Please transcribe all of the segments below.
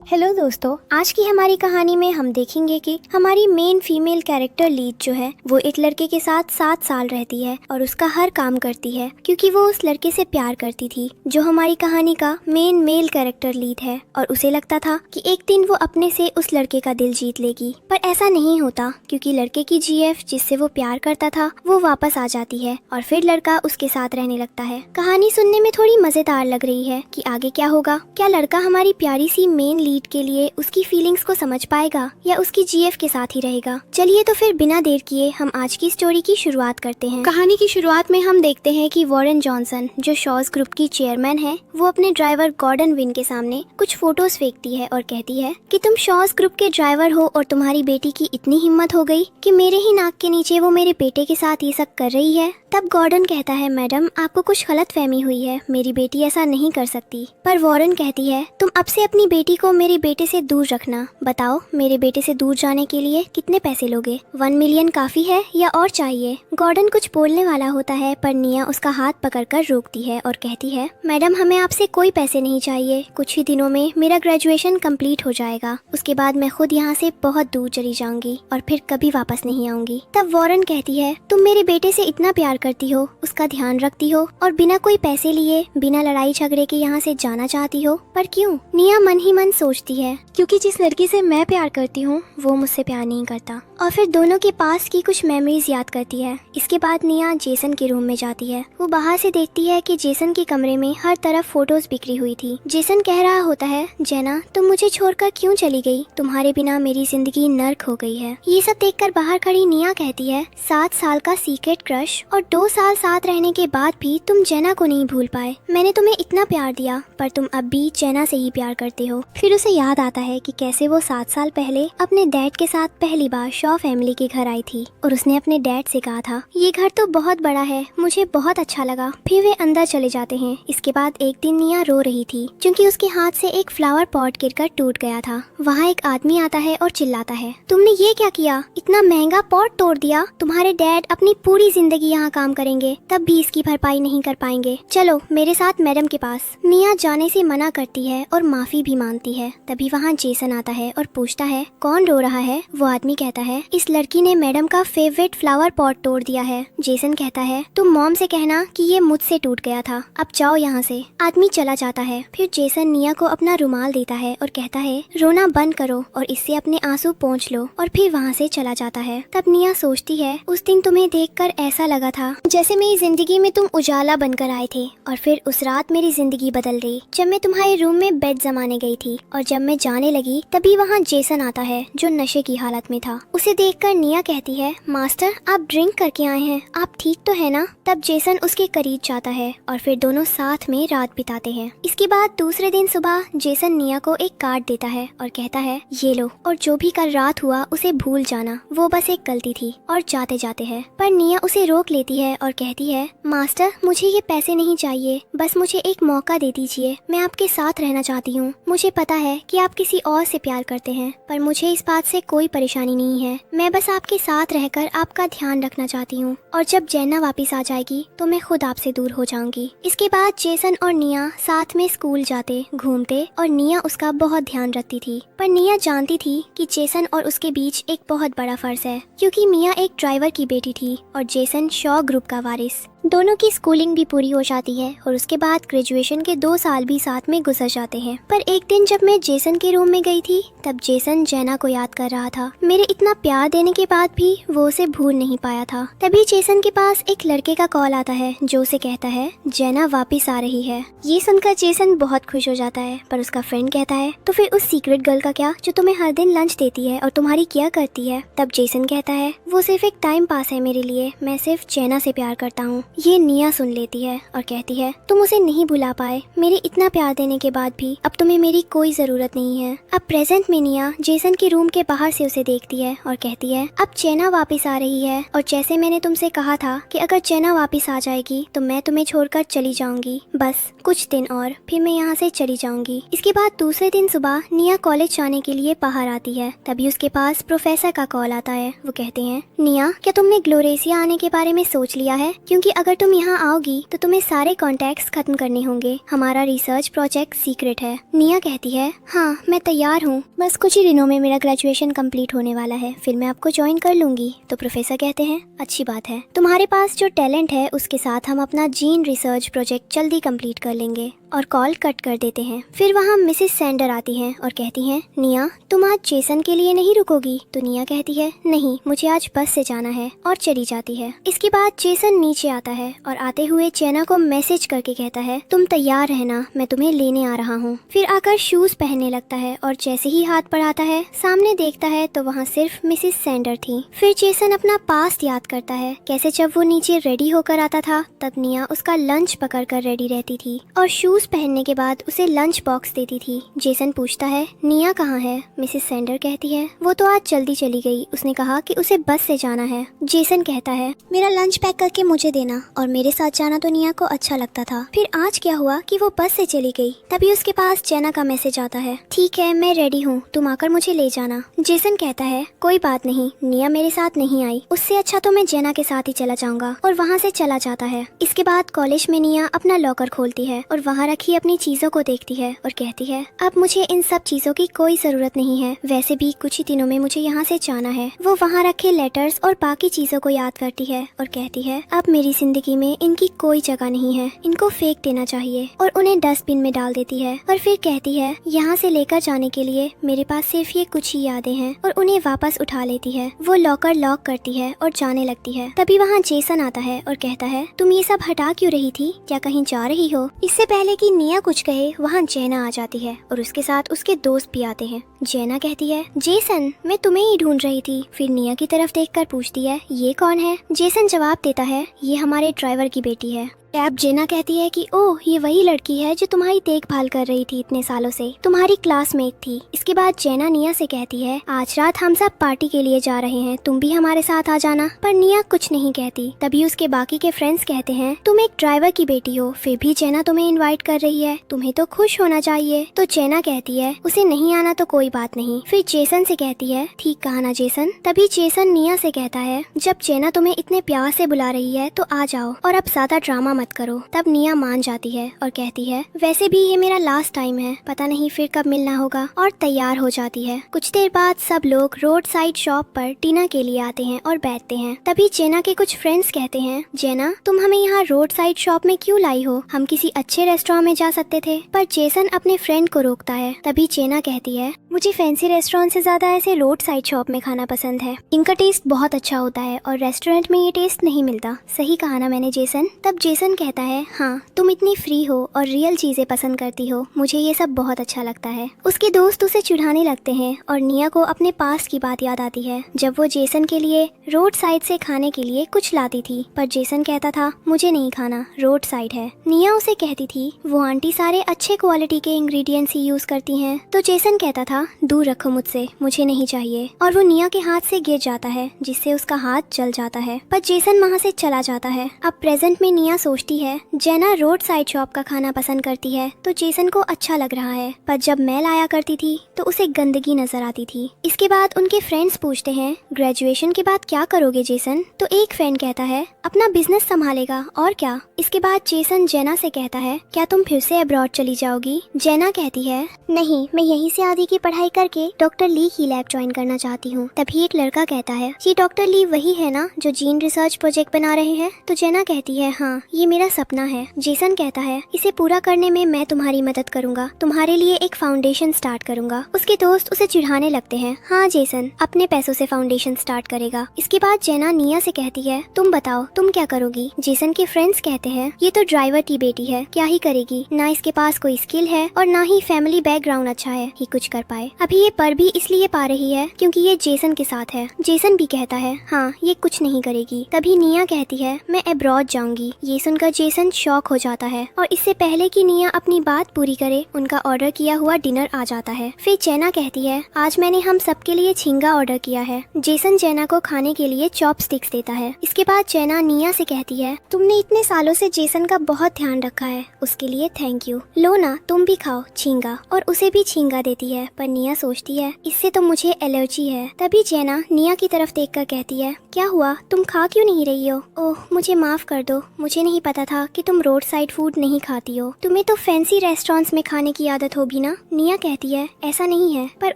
Hello दोस्तों, आज की हमारी कहानी में हम देखेंगे कि हमारी मेन फीमेल कैरेक्टर लीड जो है वो एक लड़के के साथ 7 साल रहती है और उसका हर काम करती है क्योंकि वो उस लड़के से प्यार करती थी जो हमारी कहानी का मेन मेल कैरेक्टर लीड है। और उसे लगता था कि एक दिन वो अपने से उस लड़के का दिल जीत लेगी, पर ऐसा नहीं होता क्योंकि लड़के की जीएफ जिससे वो प्यार करता था वो वापस आ जाती है और फिर लड़का उसके साथ रहने लगता है। कहानी सुनने में थोड़ी मजेदार लग रही है कि आगे क्या होगा। क्या लड़का हमारी प्यारी सी मेन लीड के लिए उसकी फीलिंग्स को समझ पाएगा या उसकी जीएफ के साथ ही रहेगा? चलिए तो फिर बिना देर किए हम आज की स्टोरी की शुरुआत करते हैं। कहानी की शुरुआत में हम देखते हैं कि वॉरेन जॉनसन जो शॉज ग्रुप की चेयरमैन है वो अपने ड्राइवर गॉर्डन विन के सामने कुछ फोटोज फेंकती है और कहती है कि तुम शॉज ग्रुप के ड्राइवर हो और तुम्हारी बेटी की इतनी हिम्मत हो गई कि मेरे ही नाक के नीचे वो मेरे बेटे के साथ ये सब कर रही है। तब गॉर्डन कहता है, मैडम आपको कुछ गलत फहमी हुई है, मेरी बेटी ऐसा नहीं कर सकती। पर वॉरेन कहती है, तुम अब से अपनी बेटी को मेरे बेटे से दूर रखना। बताओ मेरे बेटे से दूर जाने के लिए कितने पैसे लोगे? 1 मिलियन काफी है या और चाहिए? गॉर्डन कुछ बोलने वाला होता है पर निया उसका हाथ पकड़कर रोकती है और कहती है, मैडम हमें आपसे कोई पैसे नहीं चाहिए। कुछ ही दिनों में मेरा ग्रेजुएशन कंप्लीट हो जाएगा, उसके बाद मैं खुद यहाँ से बहुत दूर चली जाऊंगी और फिर कभी वापस नहीं आऊंगी। तब वॉरेन कहती है, तुम मेरे बेटे से इतना प्यार करती हो, उसका ध्यान रखती हो और बिना कोई पैसे लिए बिना लड़ाई झगड़े के यहाँ से जाना चाहती हो, पर क्यों? निया मन ही मन सोचती है, क्योंकि जिस लड़की से मैं प्यार करती हूँ वो मुझसे प्यार नहीं करता। और फिर दोनों के पास की कुछ मेमोरीज याद करती है। इसके बाद निया जेसन के रूम में जाती है। वो बाहर से देखती है कि जेसन के कमरे में हर तरफ फोटोज बिखरी हुई थी। जेसन कह रहा होता है, जेना तुम मुझे छोड़कर क्यों चली गई? तुम्हारे बिना मेरी जिंदगी नर्क हो गई है। ये सब देखकर बाहर खड़ी निया कहती है, 7 साल का सीक्रेट क्रश और 2 साल साथ रहने के बाद भी तुम जेना को नहीं भूल पाए। मैंने तुम्हें इतना प्यार दिया पर तुम अब भी जेना से ही प्यार करते हो। फिर उसे याद आता है कि कैसे वो 7 साल पहले अपने डैड के साथ पहली बार शॉ फैमिली के घर आई थी और उसने अपने डैड से कहा था, ये घर तो बहुत बड़ा है, मुझे बहुत अच्छा लगा। फिर वे अंदर चले जाते हैं। इसके बाद एक दिन निया रो रही थी क्योंकि उसके हाथ से एक फ्लावर पॉट गिरकर टूट गया था। वहाँ एक आदमी आता है और चिल्लाता है, तुमने ये क्या किया? इतना महंगा पॉट तोड़ दिया। तुम्हारे डैड अपनी पूरी जिंदगी यहाँ काम करेंगे तब भी इसकी भरपाई नहीं कर पाएंगे। चलो मेरे साथ मैडम के पास। निया जाने से मना करती है और माफी भी मांगती है। तभी वहाँ जेसन आता है और पूछता है, कौन रो रहा है? वो आदमी कहता है, इस लड़की ने मैडम का फेवरेट फ्लावर पॉट तोड़ दिया है। जेसन कहता है, तुम मॉम से कहना कि ये मुझसे टूट गया था, अब जाओ यहाँ से। आदमी चला जाता है। फिर जेसन निया को अपना रुमाल देता है और कहता है, रोना बंद करो और इससे अपने आंसू पोंछ लो, और फिर वहाँ से चला जाता है। तब निया सोचती है, उस दिन तुम्हें देखकर ऐसा लगा था जैसे मेरी जिंदगी में तुम उजाला बनकर आए थे, और फिर उस रात मेरी जिंदगी बदल गई जब मैं तुम्हारे रूम में बेड जमाने गई थी। और जब मैं जाने लगी तभी वहाँ जेसन आता है जो नशे की हालत में था। उसे देखकर निया कहती है, मास्टर आप ड्रिंक करके आए हैं, आप ठीक तो है ना? तब जेसन उसके करीब जाता है और फिर दोनों साथ में रात बिताते हैं। इसके बाद दूसरे दिन सुबह जेसन निया को एक कार्ड देता है और कहता है, ये लो और जो भी कल रात हुआ उसे भूल जाना, वो बस एक गलती थी। और जाते जाते हैं पर निया उसे रोक लेती है और कहती है, मास्टर मुझे ये पैसे नहीं चाहिए, बस मुझे एक मौका दे दीजिए। मैं आपके साथ रहना चाहती हूँ। मुझे पता है कि आप किसी और से प्यार करते हैं पर मुझे इस बात से कोई परेशानी नहीं है। मैं बस आपके साथ रहकर आपका ध्यान रखना चाहती हूँ और जब जेना वापस आ जाएगी तो मैं खुद आपसे दूर हो जाऊंगी। इसके बाद जेसन और निया साथ में स्कूल जाते घूमते और निया उसका बहुत ध्यान रखती थी। पर निया जानती थी कि जेसन और उसके बीच एक बहुत बड़ा फर्क है क्योंकि मिया एक ड्राइवर की बेटी थी और जेसन शॉ ग्रुप का वारिस। दोनों की स्कूलिंग भी पूरी हो जाती है और उसके बाद ग्रेजुएशन के 2 साल भी साथ में गुजर जाते हैं। पर एक दिन जब मैं जेसन के रूम में गई थी तब जेसन जेना को याद कर रहा था। मेरे इतना प्यार देने के बाद भी वो उसे भूल नहीं पाया था। तभी जेसन के पास एक लड़के का कॉल आता है जो उसे कहता है, जेना वापिस आ रही है। ये सुनकर जेसन बहुत खुश हो जाता है पर उसका फ्रेंड कहता है, तो फिर उस सीक्रेट गर्ल का क्या जो तुम्हें हर दिन लंच देती है और तुम्हारी केयर करती है? तब जेसन कहता है, वो सिर्फ एक टाइम पास है मेरे लिए, मैं सिर्फ जेना से प्यार करता हूँ। ये निया सुन लेती है और कहती है, तुम उसे नहीं भुला पाए। मेरे इतना प्यार देने के बाद भी अब तुम्हें मेरी कोई जरूरत नहीं है। अब प्रेजेंट में निया जेसन के रूम के बाहर से उसे देखती है और कहती है, अब जेना वापस आ रही है और जैसे मैंने तुमसे कहा था कि अगर जेना वापस आ जाएगी तो मैं तुम्हें छोड़कर चली जाऊंगी, बस कुछ दिन और फिर मैं यहाँ से चली जाऊंगी। इसके बाद दूसरे दिन सुबह निया कॉलेज जाने के लिए बाहर आती है। तभी उसके पास प्रोफेसर का कॉल आता है। वो कहते हैं, निया क्या तुमने ग्लोरेसिया आने के बारे में सोच लिया है? क्योंकि अगर तुम यहाँ आओगी तो तुम्हें सारे कॉन्टैक्ट्स खत्म करने होंगे, हमारा रिसर्च प्रोजेक्ट सीक्रेट है। निया कहती है हाँ मैं तैयार हूँ, बस कुछ ही दिनों में मेरा ग्रेजुएशन कंप्लीट होने वाला है, फिर मैं आपको ज्वाइन कर लूंगी। तो प्रोफेसर कहते हैं अच्छी बात है, तुम्हारे पास जो टैलेंट है उसके साथ हम अपना जीन रिसर्च प्रोजेक्ट जल्दी कंप्लीट कर लेंगे। और कॉल कट कर देते हैं। फिर वहाँ मिसेस सैंडर आती हैं और कहती हैं निया तुम आज जेसन के लिए नहीं रुकोगी? तो निया कहती है नहीं, मुझे आज बस से जाना है, और चली जाती है। इसके बाद जेसन नीचे आता है और आते हुए जेना को मैसेज करके कहता है तुम तैयार रहना, मैं तुम्हें लेने आ रहा हूँ। फिर आकर शूज पहनने लगता है और जैसे ही हाथ बढ़ाता है सामने देखता है तो वहाँ सिर्फ मिसेस सैंडर थी। फिर जेसन अपना पास्ट याद करता है, कैसे जब वो नीचे रेडी होकर आता था तब निया उसका लंच पकड़ कर रेडी रहती थी और शूज पहनने के बाद उसे लंच बॉक्स देती थी। जेसन पूछता है निया कहाँ है? मिसेस सैंडर कहती है वो तो आज जल्दी चली गई, उसने कहा कि उसे बस से जाना है। जेसन कहता है मेरा लंच पैक करके मुझे देना, और मेरे साथ जाना तो निया को अच्छा लगता था, फिर आज क्या हुआ कि वो बस से चली गई? तभी उसके पास जेना का मैसेज आता है ठीक है मैं रेडी हूँ, तुम आकर मुझे ले जाना। जेसन कहता है कोई बात नहीं, निया मेरे साथ नहीं आई, उससे अच्छा तो मैं जेना के साथ ही चला जाऊंगा, और वहाँ से चला जाता है। इसके बाद कॉलेज में निया अपना लॉकर खोलती है और वहाँ रखी अपनी चीजों को देखती है और कहती है अब मुझे इन सब चीजों की कोई जरूरत नहीं है, वैसे भी कुछ ही दिनों में मुझे यहाँ से जाना है। वो वहाँ रखे लेटर्स और बाकी चीजों को याद करती है और कहती है अब मेरी जिंदगी में इनकी कोई जगह नहीं है, इनको फेंक देना चाहिए, और उन्हें डस्टबिन में डाल देती है। और फिर कहती है यहाँ से लेकर जाने के लिए मेरे पास सिर्फ ये कुछ ही यादें हैं, और उन्हें वापस उठा लेती है। वो लॉकर लॉक करती है और जाने लगती है। तभी वहाँ जेसन आता है और कहता है तुम ये सब हटा क्यों रही थी, क्या कहीं जा रही हो? इससे पहले कि निया कुछ कहे वहाँ जेना आ जाती है और उसके साथ उसके दोस्त भी आते हैं। जेना कहती है जेसन मैं तुम्हें ही ढूंढ रही थी। फिर निया की तरफ देखकर पूछती है ये कौन है? जेसन जवाब देता है ये हमारे ड्राइवर की बेटी है। अब जेना कहती है कि ओह ये वही लड़की है जो तुम्हारी देखभाल कर रही थी इतने सालों से, तुम्हारी क्लासमेट थी। इसके बाद जेना निया से कहती है आज रात हम सब पार्टी के लिए जा रहे हैं, तुम भी हमारे साथ आ जाना। पर निया कुछ नहीं कहती। तभी उसके बाकी के फ्रेंड्स कहते हैं तुम एक ड्राइवर की बेटी हो, फिर भी जेना तुम्हें इन्वाइट कर रही है, तुम्हें तो खुश होना चाहिए। तो जेना कहती है उसे नहीं आना तो कोई बात नहीं। फिर जेसन से कहती है ठीक कहा ना जेसन। तभी जेसन निया से कहता है जब जेना तुम्हें इतने प्यार से बुला रही है तो आ जाओ, और अब ज्यादा ड्रामा मत करो। तब निया मान जाती है और कहती है वैसे भी ये मेरा लास्ट टाइम है, पता नहीं फिर कब मिलना होगा, और तैयार हो जाती है। कुछ देर बाद सब लोग रोड साइड शॉप पर डिनर के लिए आते हैं और बैठते हैं। तभी जेना के कुछ फ्रेंड्स कहते हैं जेना तुम हमें यहाँ रोड साइड शॉप में क्यों लाई हो, हम किसी अच्छे रेस्टोरेंट में जा सकते थे। पर जेसन अपने फ्रेंड को रोकता है। तभी जेना कहती है मुझे फैंसी रेस्टोरेंट से ज्यादा ऐसे रोड साइड शॉप में खाना पसंद है, इनका टेस्ट बहुत अच्छा होता है और रेस्टोरेंट में ये टेस्ट नहीं मिलता। सही कहा ना मैंने जेसन? तब जेसन कहता है हाँ तुम इतनी फ्री हो और रियल चीजें पसंद करती हो, मुझे ये सब बहुत अच्छा लगता है। उसके दोस्त उसे चिढ़ाने लगते हैं और निया को अपने पास्ट की बात याद आती है जब वो जेसन के लिए रोड साइड से खाने के लिए कुछ लाती थी, पर जेसन कहता था मुझे नहीं खाना, रोड साइड है। निया उसे कहती थी वो आंटी सारे अच्छे क्वालिटी के इंग्रेडिएंट्स ही यूज करती हैं। तो जेसन कहता था दूर रखो मुझसे, मुझे नहीं चाहिए, और वो निया के हाथ से गिर जाता है जिससे उसका हाथ जल जाता है। पर जेसन वहाँ से चला जाता है। अब प्रेजेंट में निया सोचती है जेना रोड साइड शॉप का खाना पसंद करती है तो जेसन को अच्छा लग रहा है, पर जब मैं लाया करती थी तो उसे गंदगी नजर आती थी। इसके बाद उनके फ्रेंड्स पूछते हैं ग्रेजुएशन के बाद क्या करोगे जेसन? तो एक फ्रेंड कहता है अपना बिजनेस संभालेगा और क्या। इसके बाद जेसन जेना से कहता है क्या तुम फिर से अब्रॉड चली जाओगी? जेना कहती है नहीं, मैं यहीं से आगे की पढ़ाई करके डॉक्टर ली की लैब ज्वाइन करना चाहती हूँ। तभी एक लड़का कहता है ये डॉक्टर ली वही है ना जो जीन रिसर्च प्रोजेक्ट बना रहे हैं? तो जेना कहती है हाँ ये मेरा सपना है। जेसन कहता है इसे पूरा करने में मैं तुम्हारी मदद करूंगा, तुम्हारे लिए एक फाउंडेशन स्टार्ट करूंगा। उसके दोस्त उसे चिढ़ाने लगते हैं हाँ जेसन अपने पैसों से फाउंडेशन स्टार्ट करेगा। इसके बाद जेना निया से कहती है तुम बताओ तुम क्या करोगी? जेसन के फ्रेंड्स कहते हैं ये तो ड्राइवर की बेटी है, क्या ही करेगी, ना इसके पास कोई स्किल है और ना ही फैमिली बैकग्राउंड अच्छा है कि कुछ कर पाए। अभी ये पर भी इसलिए पा रही है क्योंकि ये जेसन के साथ है। जेसन भी कहता है हाँ ये कुछ नहीं करेगी। तभी निया कहती है मैं अब्रॉड जाऊंगी। ये सुनकर सुनकर जेसन शॉक हो जाता है और इससे पहले कि निया अपनी बात पूरी करे उनका ऑर्डर किया हुआ डिनर आ जाता है। फिर जेना कहती है आज मैंने हम सबके लिए झींगा ऑर्डर किया है। जेसन जेना को खाने के लिए चॉपस्टिक्स देता है। इसके बाद जेना निया से कहती है तुमने इतने सालों से जेसन का बहुत ध्यान रखा है, उसके लिए थैंक यू। लो ना तुम भी खाओ झींगा, और उसे भी झींगा देती है। पर निया सोचती है इससे तो मुझे एलर्जी है। तभी जेना निया की तरफ देखकर कहती है क्या हुआ, तुम खा क्यों नहीं रही हो? ओह मुझे माफ कर दो, मुझे नहीं पता था कि तुम रोड साइड फूड नहीं खाती हो। तुम्हें तो फैंसी रेस्टोरेंट्स में खाने की आदत होगी ना। निया कहती है ऐसा नहीं है। पर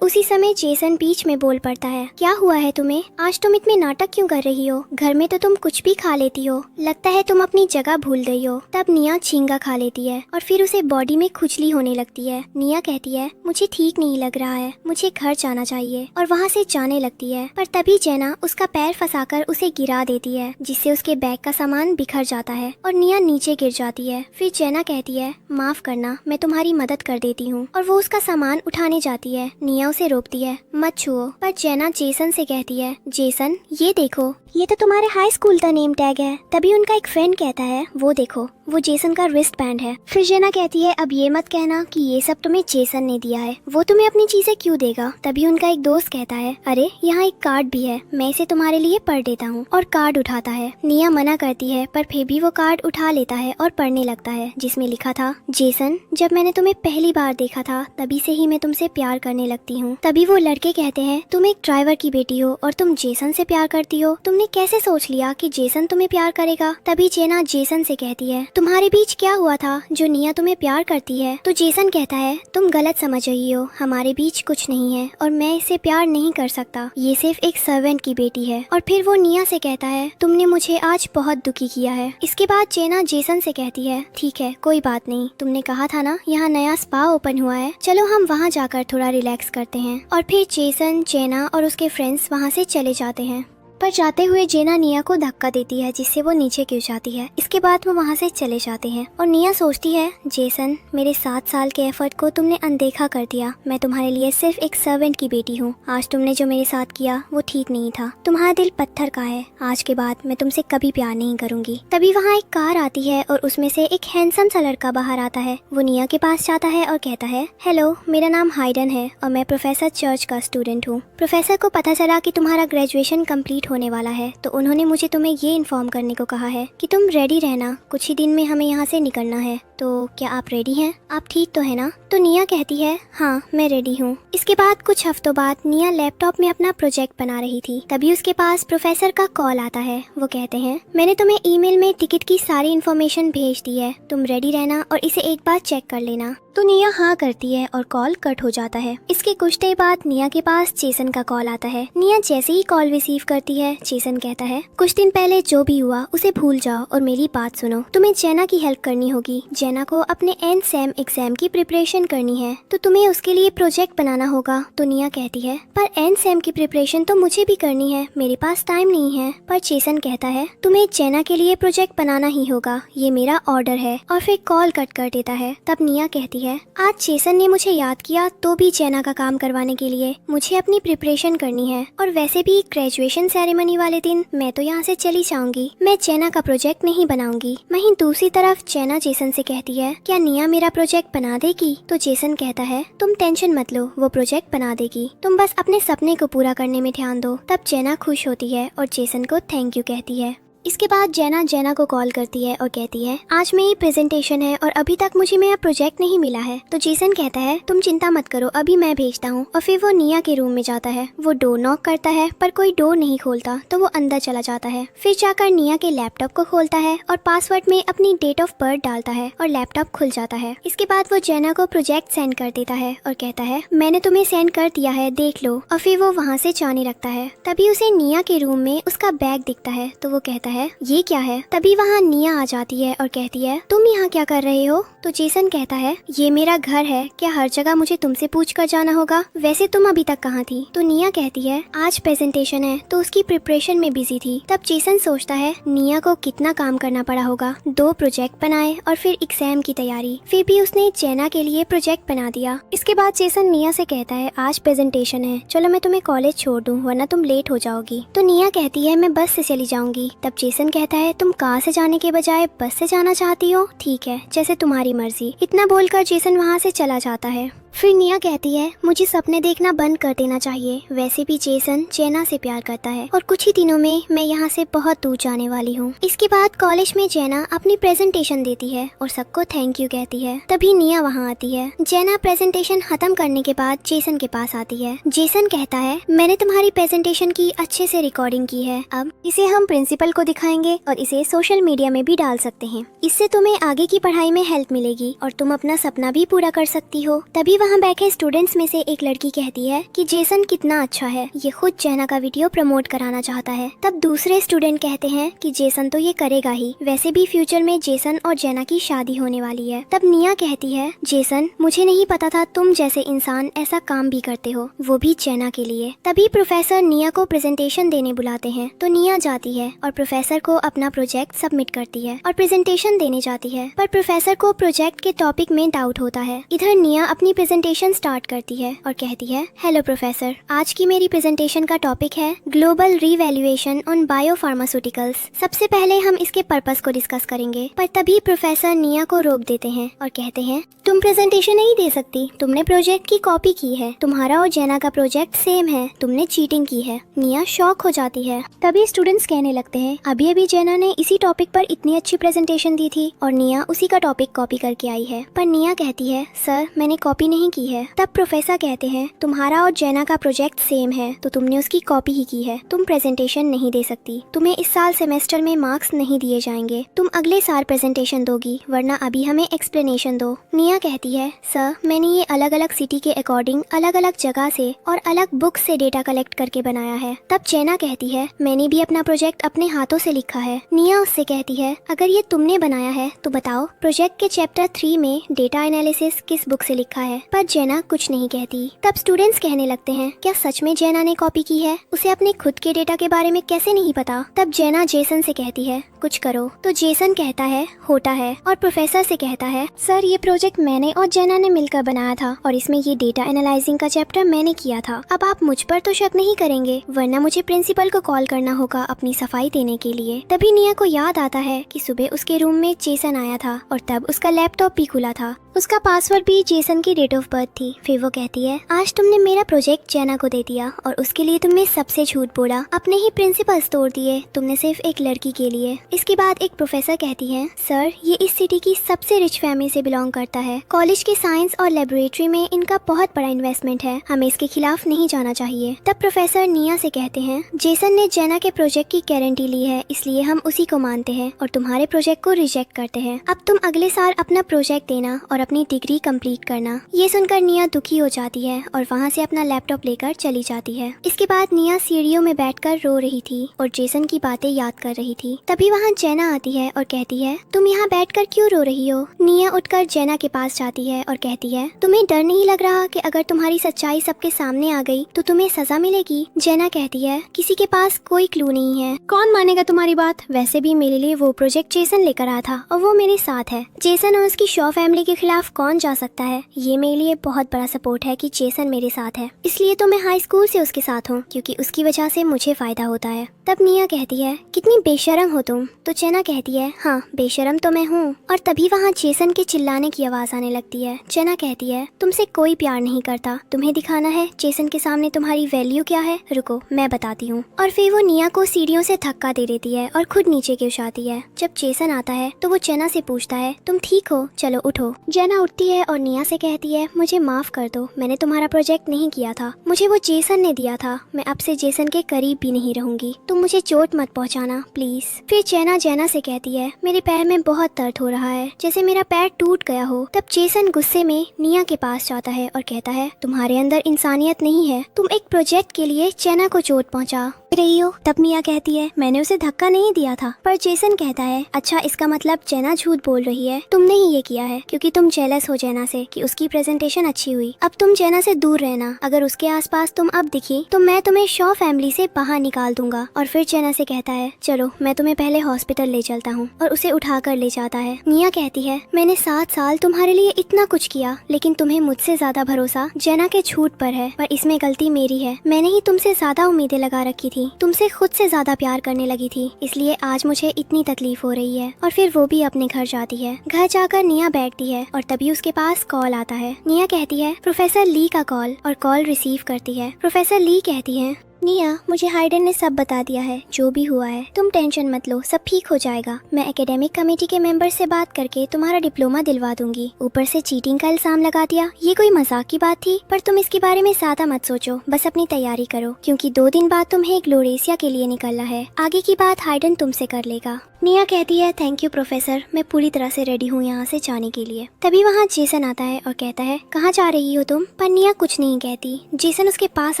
उसी समय जेसन बीच में बोल पड़ता है क्या हुआ है तुम्हें, आज तुम इतने नाटक क्यों कर रही हो? घर में तो तुम कुछ भी खा लेती हो, लगता है तुम अपनी जगह भूल गई हो। तब निया झींगा खा लेती है और फिर उसे बॉडी में खुजली होने लगती है। निया कहती है मुझे ठीक नहीं लग रहा है, मुझे घर जाना चाहिए, और वहाँ से जाने लगती है। पर तभी जेना उसका पैर फंसाकर उसे गिरा देती है, जिससे उसके बैग का सामान बिखर जाता है और निया नीचे गिर जाती है। फिर जेना कहती है माफ करना, मैं तुम्हारी मदद कर देती हूँ, और वो उसका सामान उठाने जाती है। निया उसे रोकती है मत छुओ। पर जेना जेसन से कहती है जेसन ये देखो, ये तो तुम्हारे हाई स्कूल का नेम टैग है। तभी उनका एक फ्रेंड कहता है वो देखो, वो जेसन का रिस्ट बैंड है। फिर जेना कहती है अब ये मत कहना कि ये सब तुम्हें जेसन ने दिया है, वो तुम्हें अपनी चीजें क्यों देगा? तभी उनका एक दोस्त कहता है अरे यहाँ एक कार्ड भी है, मैं इसे तुम्हारे लिए पढ़ देता हूँ, और कार्ड उठाता है। निया मना करती है पर फिर भी वो कार्ड उठा लेता है और पढ़ने लगता है, जिसमें लिखा था जेसन जब मैंने तुम्हें पहली बार देखा था तभी से ही मैं तुमसे प्यार करने लगती हूँ। तभी वो लड़के कहते हैं तुम एक ड्राइवर की बेटी हो और तुम जेसन से प्यार करती हो, तुमने कैसे सोच लिया कि जेसन तुम्हें प्यार करेगा? तभी जेना जेसन से कहती है तुम्हारे बीच क्या हुआ था जो निया तुम्हें प्यार करती है? तो जेसन कहता है तुम गलत समझ रही हो, हमारे बीच कुछ नहीं है और मैं इससे प्यार नहीं कर सकता, ये सिर्फ एक सर्वेंट की बेटी है। और फिर वो निया से कहता है तुमने मुझे आज बहुत दुखी किया है। इसके बाद जेना जेसन से कहती है ठीक है कोई बात नहीं, तुमने कहा था ना यहाँ नया स्पा ओपन हुआ है, चलो हम वहाँ जाकर थोड़ा रिलैक्स करते हैं। और फिर जेसन जेना और उसके फ्रेंड्स वहाँ से चले जाते हैं। पर जाते हुए जेना निया को धक्का देती है, जिससे वो नीचे गिर जाती है। इसके बाद वो वहाँ से चले जाते हैं और निया सोचती है जेसन मेरे 7 साल के एफर्ट को तुमने अनदेखा कर दिया, मैं तुम्हारे लिए सिर्फ एक सर्वेंट की बेटी हूँ। आज तुमने जो मेरे साथ किया वो ठीक नहीं था, तुम्हारा दिल पत्थर का है, आज के बाद मैं तुमसे कभी प्यार नहीं करूंगी। तभी वहाँ एक कार आती है और उसमें से एक हैंडसम सा लड़का बाहर आता है। वो निया के पास जाता है और कहता है हेलो मेरा नाम हाइडन है और मैं प्रोफेसर चर्च का स्टूडेंट हूँ। प्रोफेसर को पता चला कि तुम्हारा ग्रेजुएशन कम्प्लीट होने वाला है, तो उन्होंने मुझे तुम्हें ये इन्फॉर्म करने को कहा है कि तुम रेडी रहना, कुछ ही दिन में हमें यहाँ से निकलना है। तो क्या आप रेडी हैं? आप ठीक तो है ना? तो निया कहती है हाँ मैं रेडी हूँ। इसके बाद कुछ हफ्तों बाद निया लैपटॉप में अपना प्रोजेक्ट बना रही थी। तभी उसके पास प्रोफेसर का कॉल आता है। वो कहते हैं मैंने तुम्हें ईमेल में टिकट की सारी इन्फॉर्मेशन भेज दी है, तुम रेडी रहना और इसे एक बार चेक कर लेना। तो निया हाँ करती है और कॉल कट हो जाता है। इसके कुछ देर बाद निया के पास जेसन का कॉल आता है। निया जैसे ही कॉल रिसीव करती है जेसन कहता है कुछ दिन पहले जो भी हुआ उसे भूल जाओ और मेरी बात सुनो, तुम्हें जेना की हेल्प करनी होगी। जेना को अपने एंड सेम एग्जाम की प्रिपरेशन करनी है, तो तुम्हें उसके लिए प्रोजेक्ट बनाना होगा। तो निया कहती है पर एंड सेम की प्रिपरेशन तो मुझे भी करनी है, मेरे पास टाइम नहीं है। पर जेसन कहता है तुम्हें जेना के लिए प्रोजेक्ट बनाना ही होगा, ये मेरा ऑर्डर है, और फिर कॉल कट कर देता है। तब निया कहती है आज जेसन ने मुझे याद किया तो भी जेना का काम करवाने के लिए मुझे अपनी प्रिपरेशन करनी है, और वैसे भी ग्रेजुएशन सेरेमनी वाले दिन मैं तो यहाँ से चली जाऊंगी, मैं जेना का प्रोजेक्ट नहीं बनाऊंगी। वहीं दूसरी तरफ जेना जेसन से कहती है क्या निया मेरा प्रोजेक्ट बना देगी? तो जेसन कहता है तुम टेंशन मत लो, वो प्रोजेक्ट बना देगी, तुम बस अपने सपने को पूरा करने में ध्यान दो। तब जेना खुश होती है और जेसन को थैंक यू कहती है। इसके बाद जेना को कॉल करती है और कहती है आज मेरी प्रेजेंटेशन है और अभी तक मुझे मेरा प्रोजेक्ट नहीं मिला है। तो जेसन कहता है तुम चिंता मत करो, अभी मैं भेजता हूँ। और फिर वो निया के रूम में जाता है। वो डोर नॉक करता है पर कोई डोर नहीं खोलता, तो वो अंदर चला जाता है। फिर जाकर निया के लैपटॉप को खोलता है और पासवर्ड में अपनी डेट ऑफ बर्थ डालता है और लैपटॉप खुल जाता है। इसके बाद वो जेना को प्रोजेक्ट सेंड कर देता है और कहता है मैंने तुम्हें सेंड कर दिया है, देख लो। और फिर वो वहाँ से जाने लगता है। तभी उसे निया के रूम में उसका बैग दिखता है, तो वो कहता है ये क्या है? तभी वहाँ निया आ जाती है और कहती है तुम यहाँ क्या कर रहे हो? तो जेसन कहता है ये मेरा घर है, क्या हर जगह मुझे तुमसे पूछ कर जाना होगा? वैसे तुम अभी तक कहाँ थी? तो निया कहती है आज प्रेजेंटेशन है तो उसकी प्रिपरेशन में बिजी थी। तब जेसन सोचता है निया को कितना काम करना पड़ा होगा, 2 प्रोजेक्ट बनाए और फिर एग्जाम की तैयारी, फिर भी उसने जेना के लिए प्रोजेक्ट बना दिया। इसके बाद जेसन निया से कहता है आज प्रेजेंटेशन है, चलो मैं तुम्हें कॉलेज छोड़ दूँ वरना तुम लेट हो जाओगी। तो निया कहती है मैं बस से चली जाऊंगी। तब जेसन कहता है तुम कार से जाने के बजाय बस से जाना चाहती हो, ठीक है जैसे तुम्हारी मर्जी। इतना बोलकर जेसन वहाँ से चला जाता है। फिर निया कहती है मुझे सपने देखना बंद कर देना चाहिए, वैसे भी जेसन जेना से प्यार करता है और कुछ ही दिनों में मैं यहाँ से बहुत दूर जाने वाली हूँ। इसके बाद कॉलेज में जेना अपनी प्रेजेंटेशन देती है और सबको थैंक यू कहती है। तभी निया वहाँ आती है। जेना प्रेजेंटेशन खत्म करने के बाद जेसन के पास आती है। जेसन कहता है मैंने तुम्हारी प्रेजेंटेशन की अच्छे से रिकॉर्डिंग की है, अब इसे हम प्रिंसिपल को दिखाएंगे और इसे सोशल मीडिया में भी डाल सकते हैं। इससे तुम्हें आगे की पढ़ाई में हेल्प मिलेगी और तुम अपना सपना भी पूरा कर सकती हो। तभी वहाँ बैठे स्टूडेंट्स में से एक लड़की कहती है कि जेसन कितना अच्छा है, ये खुद जेना का वीडियो प्रमोट कराना चाहता है। तब दूसरे स्टूडेंट कहते हैं कि जेसन तो ये करेगा ही, वैसे भी फ्यूचर में जेसन और जेना की शादी होने वाली है। तब निया कहती है जेसन मुझे नहीं पता था तुम जैसे इंसान ऐसा काम भी करते हो, वो भी जेना के लिए। तभी प्रोफेसर निया को प्रेजेंटेशन देने बुलाते हैं तो निया जाती है और प्रोफेसर को अपना प्रोजेक्ट सबमिट करती है और प्रेजेंटेशन देने जाती है। पर प्रोफेसर को प्रोजेक्ट के टॉपिक में डाउट होता है। इधर निया अपनी प्रेजेंटेशन स्टार्ट करती है और कहती है हेलो प्रोफेसर, आज की मेरी प्रेजेंटेशन का टॉपिक है ग्लोबल रीवैल्यूएशन ऑन बायोफार्मास्यूटिकल्स। सबसे पहले हम इसके पर्पस को डिस्कस करेंगे। पर तभी प्रोफेसर निया को रोक देते हैं और कहते हैं तुम प्रेजेंटेशन नहीं दे सकती, तुमने प्रोजेक्ट की कॉपी की है, तुम्हारा और जेना का प्रोजेक्ट सेम है, तुमने चीटिंग की है। निया शॉक हो जाती है। तभी स्टूडेंट्स कहने लगते हैं अभी अभी जेना ने इसी टॉपिक पर इतनी अच्छी प्रेजेंटेशन दी थी और निया उसी का टॉपिक कॉपी करके आई है। पर निया कहती है सर मैंने कॉपी नहीं की है। तब प्रोफेसर कहते हैं तुम्हारा और जेना का प्रोजेक्ट सेम है तो तुमने उसकी कॉपी ही की है, तुम प्रेजेंटेशन नहीं दे सकती, तुम्हें इस साल सेमेस्टर में मार्क्स नहीं दिए जाएंगे, तुम अगले साल प्रेजेंटेशन दोगी, वरना अभी हमें एक्सप्लेनेशन दो। निया कहती है सर मैंने ये अलग अलग सिटी के अकॉर्डिंग अलग अलग जगह से और अलग बुक से डेटा कलेक्ट करके बनाया है। तब जेना कहती है मैंने भी अपना प्रोजेक्ट अपने हाथों से लिखा है। निया उससे कहती है अगर ये तुमने बनाया है तो बताओ प्रोजेक्ट के चैप्टर 3 में डेटा एनालिसिस किस बुक से लिखा है। पर जेना कुछ नहीं कहती। तब स्टूडेंट्स कहने लगते हैं क्या सच में जेना ने कॉपी की है, उसे अपने खुद के डेटा के बारे में कैसे नहीं पता। तब जेना जेसन से कहती है कुछ करो। तो जेसन कहता है होता है और प्रोफेसर से कहता है सर ये प्रोजेक्ट मैंने और जेना ने मिलकर बनाया था और इसमें ये डेटा एनालाइजिंग का चैप्टर मैंने किया था। अब आप मुझ पर तो शक नहीं करेंगे, वरना मुझे प्रिंसिपल को कॉल करना होगा अपनी सफाई देने के लिए। तभी निया को याद आता है कि सुबह उसके रूम में जेसन आया था और तब उसका लैपटॉप भी खुला था, उसका पासवर्ड भी जेसन की डेट ऑफ बर्थ थी। फिर वो कहती है आज तुमने मेरा प्रोजेक्ट जेना को दे दिया और उसके लिए तुमने सबसे झूठ बोला, अपने ही प्रिंसिपल्स तोड़ दिए, तुमने सिर्फ एक लड़की के लिए। इसके बाद एक प्रोफेसर कहती है सर ये इस सिटी की सबसे रिच फैमिली से बिलोंग करता है, कॉलेज के साइंस और लेबोरेटरी में इनका बहुत बड़ा इन्वेस्टमेंट है, हमें इसके खिलाफ नहीं जाना चाहिए। तब प्रोफेसर निया से कहते हैं जेसन ने जेना के प्रोजेक्ट की गारंटी ली है, इसलिए हम उसी को मानते हैं और तुम्हारे प्रोजेक्ट को रिजेक्ट करते हैं। अब तुम अगले साल अपना प्रोजेक्ट देना और अपनी डिग्री कंप्लीट करना। ये सुनकर निया दुखी हो जाती है और वहाँ से अपना लैपटॉप लेकर चली जाती है। इसके बाद निया सीढ़ियों में बैठकर रो रही थी और जेसन की बातें याद कर रही थी। तभी वहाँ जेना आती है और कहती है तुम यहाँ बैठकर क्यों रो रही हो। निया उठकर जेना के पास जाती है और कहती है तुम्हें डर नहीं लग रहा कि अगर तुम्हारी सच्चाई सबके सामने आ गई तो तुम्हें सजा मिलेगी। जेना कहती है किसी के पास कोई क्लू नहीं है, कौन मानेगा तुम्हारी बात, वैसे भी मेरे लिए वो प्रोजेक्ट जेसन लेकर आया था और वो मेरे साथ है। जेसन और उसकी शॉ फैमिली के खिलाफ कौन जा सकता है, ये मेरे लिए बहुत बड़ा सपोर्ट है कि जेसन मेरे साथ है, इसलिए तो मैं हाई स्कूल से उसके साथ हूँ क्योंकि उसकी वजह से मुझे फायदा होता है। तब निया कहती है कितनी बेशरम हो तुम। तो जेना कहती है हाँ बेशरम तो मैं हूँ। और तभी वहाँ जेसन के चिल्लाने की आवाज आने लगती है। जेना कहती है तुमसे कोई प्यार नहीं करता, तुम्हें दिखाना है जेसन के सामने तुम्हारी वैल्यू क्या है, रुको मैं बताती हूँ। और फिर वो निया को सीढ़ियों से धक्का दे देती है और खुद नीचे गिर जाती है। जब जेसन आता है तो वो जेना से पूछता है तुम ठीक हो, चलो उठो। जेना उठती है और निया से कहती है मुझे माफ कर दो, मैंने तुम्हारा प्रोजेक्ट नहीं किया था, मुझे वो जेसन ने दिया था, मैं अब से जेसन के करीब भी नहीं रहूंगी, तुम मुझे चोट मत पहुंचाना प्लीज। फिर जेना से कहती है मेरे पैर में बहुत दर्द हो रहा है, जैसे मेरा पैर टूट गया हो। तब जेसन गुस्से में निया के पास जाता है और कहता है तुम्हारे अंदर इंसानियत नहीं है, तुम एक प्रोजेक्ट के लिए जेना को चोट पहुंचा रही हो। तब निया कहती है मैंने उसे धक्का नहीं दिया था। पर जेसन कहता है अच्छा इसका मतलब जेना झूठ बोल रही है, तुमने ही ये किया है क्योंकि तुम जेलस हो जेना से कि उसकी प्रेजेंटेशन अच्छी हुई। अब तुम जेना से दूर रहना, अगर उसके आसपास तुम अब दिखी तो मैं तुम्हें शॉ फैमिली से बाहर निकाल दूंगा। और फिर जेना से कहता है चलो मैं तुम्हें पहले हॉस्पिटल ले चलता हूँ और उसे उठा कर ले जाता है। निया कहती है मैंने 7 साल तुम्हारे लिए इतना कुछ किया, लेकिन तुम्हें मुझसे ज्यादा भरोसा जेना के झूठ पर है, पर इसमें गलती मेरी है, मैंने ही तुमसे ज्यादा उम्मीदें लगा रखी थी। थी, तुमसे खुद से ज्यादा प्यार करने लगी थी, इसलिए आज मुझे इतनी तकलीफ हो रही है। और फिर वो भी अपने घर जाती है। घर जाकर निया बैठती है और तभी उसके पास कॉल आता है। निया कहती है प्रोफेसर ली का कॉल, और कॉल रिसीव करती है। प्रोफेसर ली कहती है निया, मुझे हाइडन ने सब बता दिया है, जो भी हुआ है। तुम टेंशन मत लो, सब ठीक हो जाएगा। मैं एकेडमिक कमेटी के मेंबर से बात करके तुम्हारा डिप्लोमा दिलवा दूंगी। ऊपर से चीटिंग का इल्जाम लगा दिया, ये कोई मजाक की बात थी। पर तुम इसके बारे में ज्यादा मत सोचो, बस अपनी तैयारी करो, क्योंकि 2 दिन बाद तुम्हें ग्लोरेसिया के लिए निकलना है। आगे की बात हाइडन तुमसे कर लेगा। निया कहती है थैंक यू प्रोफेसर, मैं पूरी तरह से रेडी हूँ यहाँ से जाने के लिए। तभी वहाँ जेसन आता है और कहता है कहाँ जा रही हो तुम? पर निया कुछ नहीं कहती। जेसन उसके पास